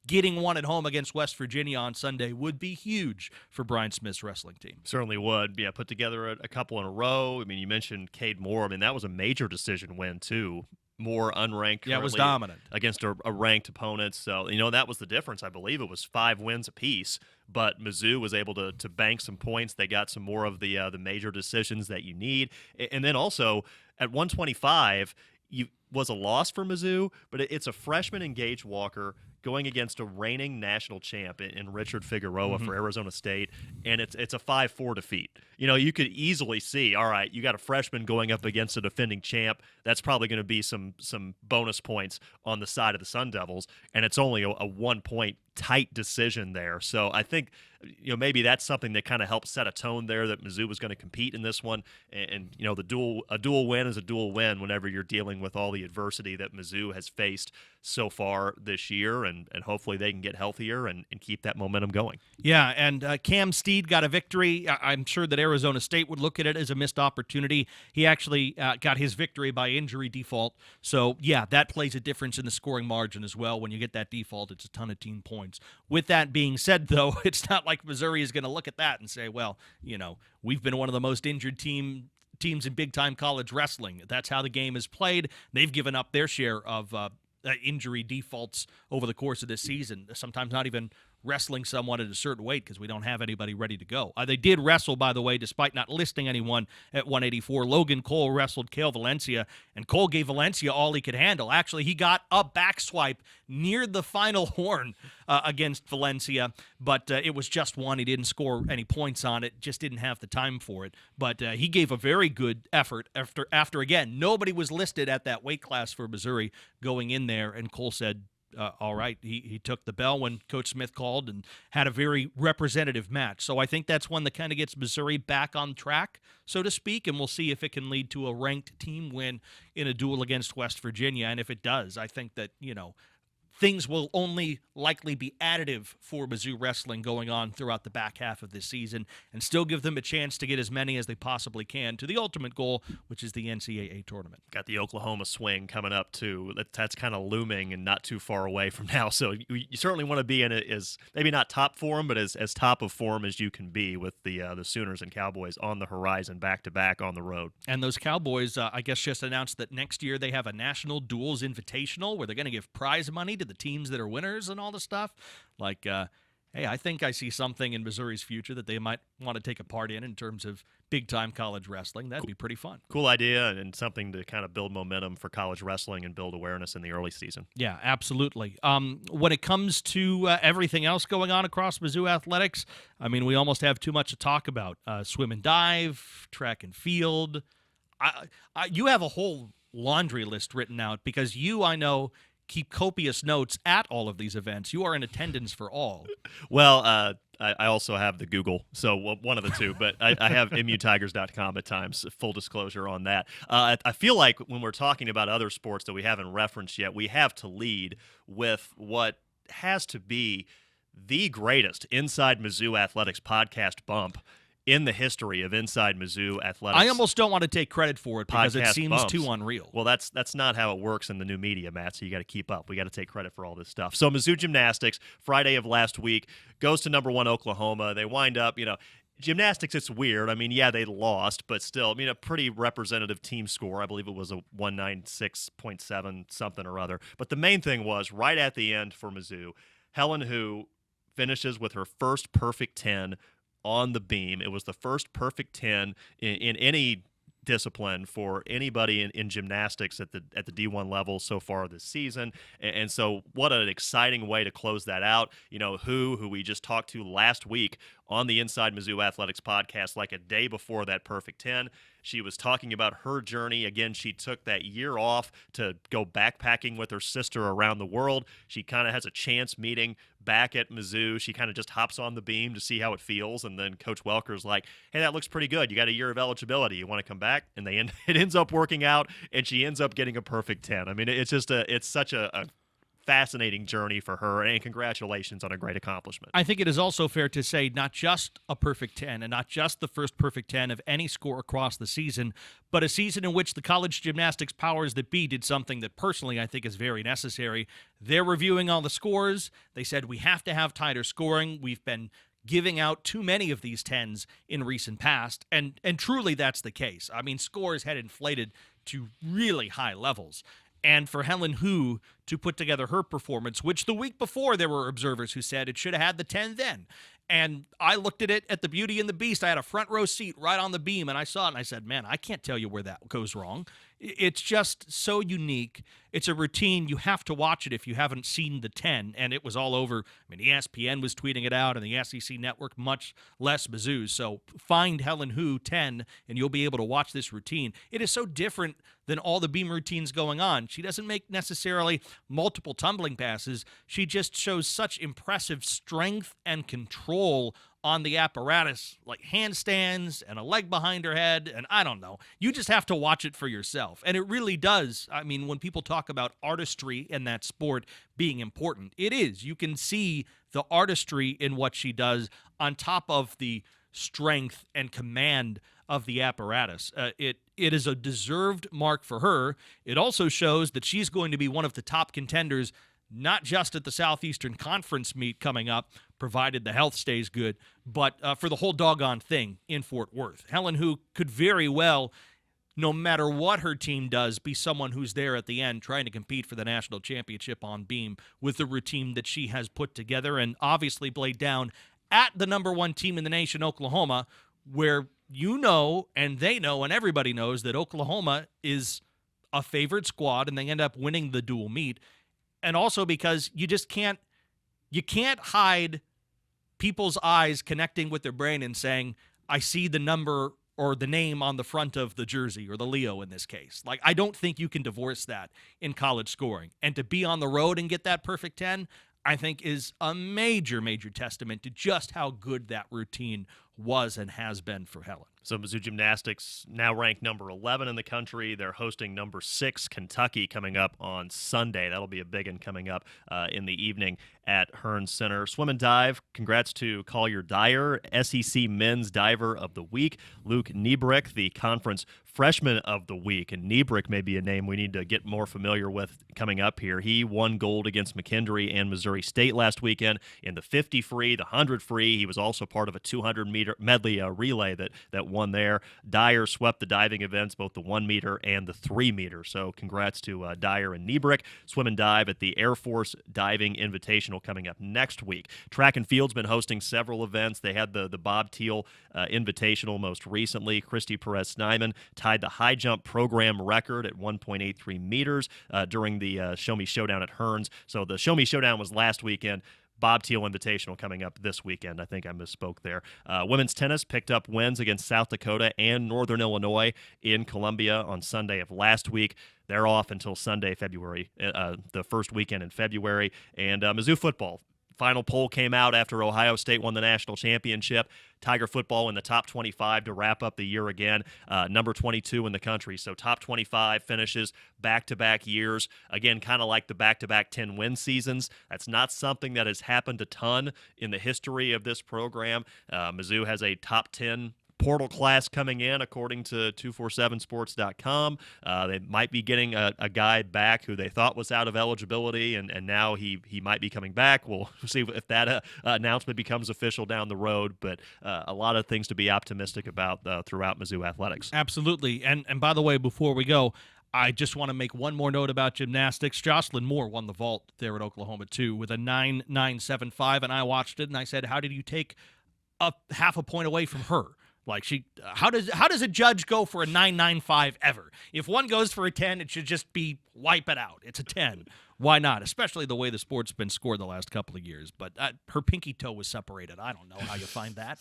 getting one at home against West Virginia on Sunday would be huge for Brian Smith's wrestling team.
Certainly would. Yeah, put together a couple in a row. I mean, you mentioned Cade Moore. I mean, that was a major decision win, too. Moore unranked.
Yeah, it was dominant
against a ranked opponent. So, that was the difference. I believe it was 5 wins apiece, but Mizzou was able to bank some points. They got some more of the major decisions that you need. And then also at 125, was a loss for Mizzou, but it's a freshman in Gage Walker going against a reigning national champ in Richard Figueroa for Arizona State, and it's a 5-4 defeat. You could easily see, all right, you got a freshman going up against a defending champ. That's probably going to be some bonus points on the side of the Sun Devils, and it's only a 1-point tight decision there. So I think maybe that's something that kind of helped set a tone there that Mizzou was going to compete in this one. And a dual win is a dual win whenever you're dealing with all the adversity that Mizzou has faced so far this year, and hopefully they can get healthier and keep that momentum going.
Yeah, and Cam Steed got a victory. I'm sure that Arizona State would look at it as a missed opportunity. He actually got his victory by injury default. So, yeah, that plays a difference in the scoring margin as well. When you get that default, it's a ton of team points. With that being said, though, it's not like Missouri is going to look at that and say, well, we've been one of the most injured teams in big-time college wrestling. That's how the game is played. They've given up their share of injury defaults over the course of this season, sometimes not even wrestling someone at a certain weight because we don't have anybody ready to go. They did wrestle, by the way, despite not listing anyone at 184. Logan Cole wrestled Cale Valencia, and Cole gave Valencia all he could handle. Actually, he got a back swipe near the final horn against Valencia, but it was just one. He didn't score any points on it, just didn't have the time for it. But he gave a very good effort after again, nobody was listed at that weight class for Missouri going in there, and Cole said, all right, he took the bell when Coach Smith called and had a very representative match. So I think that's one that kind of gets Missouri back on track, so to speak, and we'll see if it can lead to a ranked team win in a duel against West Virginia. And if it does, I think that, things will only likely be additive for Mizzou wrestling going on throughout the back half of this season and still give them a chance to get as many as they possibly can to the ultimate goal, which is the NCAA tournament.
Got the Oklahoma swing coming up, too. That's kind of looming and not too far away from now. So you certainly want to be in it as maybe not top form, but as top of form as you can be with the Sooners and Cowboys on the horizon back-to-back on the road.
And those Cowboys, I guess, just announced that next year they have a National Duels Invitational where they're going to give prize money to the teams that are winners and all the stuff. Like, hey, I think I see something in Missouri's future that they might want to take a part in terms of big-time college wrestling. That'd be pretty fun.
Cool idea and something to kind of build momentum for college wrestling and build awareness in the early season.
Yeah, absolutely. When it comes to everything else going on across Mizzou Athletics, I mean, we almost have too much to talk about. Swim and dive, track and field. You have a whole laundry list written out because I know, keep copious notes at all of these events. You are in attendance for all.
Well, I also have the Google, so one of the two, but I have mutigers.com at times, full disclosure on that. I feel like when we're talking about other sports that we haven't referenced yet, we have to lead with what has to be the greatest Inside Mizzou Athletics podcast bump in the history of Inside Mizzou Athletics.
I almost don't want to take credit for it because it seems
bumps.
too unreal.
Well, that's not how it works in the new media, Matt, so you got to keep up. We got to take credit for all this stuff. So Mizzou Gymnastics, Friday of last week, goes to number 1 Oklahoma. They wind up, gymnastics, it's weird. I mean, yeah, they lost, but still, a pretty representative team score. I believe it was a 196.7 something or other. But the main thing was, right at the end for Mizzou, Helen Hu finishes with her first perfect 10 on the beam. It was the first perfect 10 in any discipline for anybody in gymnastics at the D1 level so far this season. And so what an exciting way to close that out. Who we just talked to last week on the Inside Mizzou Athletics podcast, like a day before that perfect 10. She was talking about her journey. Again, she took that year off to go backpacking with her sister around the world. She kind of has a chance meeting back at Mizzou. She kind of just hops on the beam to see how it feels. And then Coach Welker's like, hey, that looks pretty good. You got a year of eligibility. You want to come back? And it ends up working out, and she ends up getting a perfect 10. I mean, it's such a fascinating journey for her, and congratulations on a great accomplishment.
I think it is also fair to say not just a perfect 10 and not just the first perfect 10 of any score across the season, but a season in which the college gymnastics powers that be did something that personally I think is very necessary. They're reviewing all the scores. They said we have to have tighter scoring. We've been giving out too many of these 10s in recent past, and truly that's the case. I mean, scores had inflated to really high levels. And for Helen Hu to put together her performance, which the week before there were observers who said it should have had the 10 then. And I looked at it at the Beauty and the Beast. I had a front row seat right on the beam, and I saw it, and I said, man, I can't tell you where that goes wrong. It's just so unique. It's a routine. You have to watch it if you haven't seen the 10, and it was all over. I mean, ESPN was tweeting it out, and the SEC Network, much less Mizzou. So find Helen Hu 10, and you'll be able to watch this routine. It is so different than all the beam routines going on. She doesn't make necessarily multiple tumbling passes. She just shows such impressive strength and control on the apparatus, like handstands and a leg behind her head, and I don't know. You just have to watch it for yourself. And it really does. I mean, when people talk about artistry in that sport being important, it is. You can see the artistry in what she does on top of the strength and command of the apparatus. It is a deserved mark for her. It also shows that she's going to be one of the top contenders, not just at the Southeastern Conference meet coming up, provided the health stays good, but for the whole doggone thing in Fort Worth. Helen Hu could very well, no matter what her team does, be someone who's there at the end trying to compete for the national championship on beam with the routine that she has put together and obviously played down at the number one team in the nation, Oklahoma, where you know and they know and everybody knows that Oklahoma is a favored squad and they end up winning the dual meet. And also because you can't hide people's eyes connecting with their brain and saying, I see the number or the name on the front of the jersey, or the Leo in this case. Like, I don't think you can divorce that in college scoring. And to be on the road and get that perfect 10, I think is a major, major testament to just how good that routine was and has been for Helen.
So Mizzou Gymnastics now ranked number 11 in the country. They're hosting number 6 Kentucky coming up on Sunday. That'll be a big one coming up in the evening at Hearns Center. Swim and dive, congrats to Collier Dyer, SEC Men's Diver of the Week. Luke Niebrick, the Conference Freshman of the Week. And Niebrick may be a name we need to get more familiar with coming up here. He won gold against McKendree and Missouri State last weekend in the 50 free, the 100 free. He was also part of a 200-meter medley relay that won there. Dyer swept the diving events, both the 1 meter and the 3 meter. So congrats to Dyer and Niebrick. Swim and dive at the Air Force Diving Invitational coming up next week. Track and field's been hosting several events. They had the Bob Teal Invitational most recently. Christy Perez-Snyman tied the high jump program record at 1.83 meters during the Show Me Showdown at Hearns. So the Show Me Showdown was last weekend. Bob Teal Invitational coming up this weekend. I think I misspoke there. Women's tennis picked up wins against South Dakota and Northern Illinois in Columbia on Sunday of last week. They're off until Sunday, February, the first weekend in February. And Mizzou football. Final poll came out after Ohio State won the national championship. Tiger football in the top 25 to wrap up the year again, number 22 in the country. So top 25 finishes back-to-back years. Again, kind of like the back-to-back 10-win seasons. That's not something that has happened a ton in the history of this program. Mizzou has a top 10 portal class coming in, according to 247sports.com. They might be getting a guy back who they thought was out of eligibility, and now he might be coming back. We'll see if that announcement becomes official down the road, but a lot of things to be optimistic about throughout Mizzou Athletics.
Absolutely. And by the way, before we go, I just want to make one more note about gymnastics. Jocelyn Moore won the vault there at Oklahoma, too, with a 9.975, and I watched it, and I said, how did you take a half a point away from her? Like, how does a judge go for a 9.95 ever? If one goes for a 10, it should just be wipe it out. It's a 10. Why not? Especially the way the sport's been scored the last couple of years. But her pinky toe was separated. I don't know how you find that.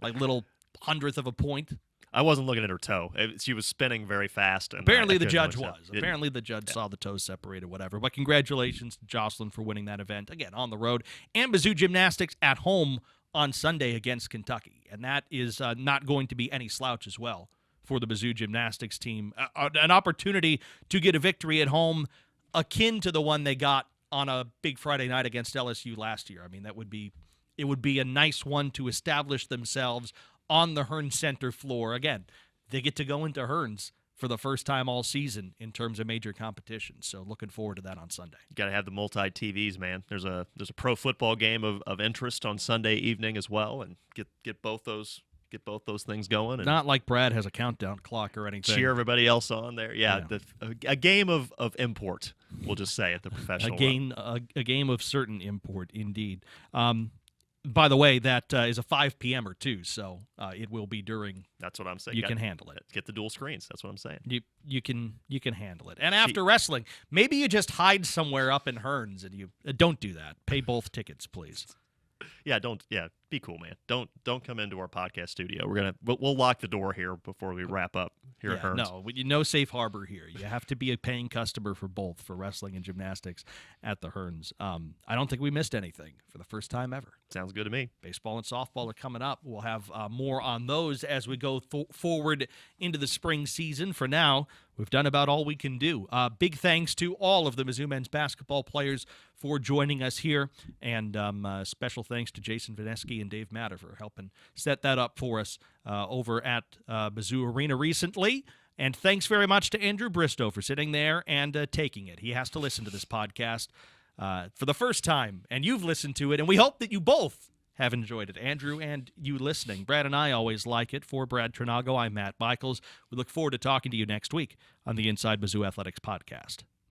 Like little hundredth of a point.
I wasn't looking at her toe. She was spinning very fast. And
apparently the judge was. Apparently the judge saw the toes separated, whatever. But congratulations to Jocelyn for winning that event, again, on the road. And Mizzou Gymnastics at home on Sunday against Kentucky. And that is not going to be any slouch as well for the Mizzou Gymnastics team. An opportunity to get a victory at home akin to the one they got on a big Friday night against LSU last year. I mean, it would be a nice one to establish themselves on the Hearns Center floor. Again, they get to go into Hearns for the first time all season in terms of major competition. So looking forward to that on Sunday.
You got to have the multi-TVs, man. There's a pro football game of interest on Sunday evening as well, and get both those get both those things going. And
Not like Brad has a countdown clock or anything.
cheer everybody else on there. Yeah, a game of import, we'll just say, at the professional level.
A game of certain import, indeed. By the way, that is a 5 p.m.er too, so it will be during.
That's what I'm saying.
You can handle it.
Get the dual screens. That's what I'm saying.
You can handle it. And after wrestling, maybe you just hide somewhere up in Hearns and you don't do that. Pay both tickets, please.
Yeah, be cool, man. Don't come into our podcast studio. We'll lock the door here before we wrap up here at Hearns.
No safe harbor here. You have to be a paying customer for both, for wrestling and gymnastics at the Hearns. I don't think we missed anything for the first time ever.
Sounds good to me.
Baseball and softball are coming up. We'll have more on those as we go forward into the spring season. For now, we've done about all we can do. Big thanks to all of the Mizzou men's basketball players for joining us here, and special thanks to Jason Vineski and Dave Matter for helping set that up for us over at Mizzou Arena recently. And thanks very much to Andrew Bristow for sitting there and taking it. He has to listen to this podcast for the first time, and you've listened to it, and we hope that you both have enjoyed it. Andrew and you listening. Brad and I always like it. For Brad Trinago, I'm Matt Michaels. We look forward to talking to you next week on the Inside Mizzou Athletics podcast.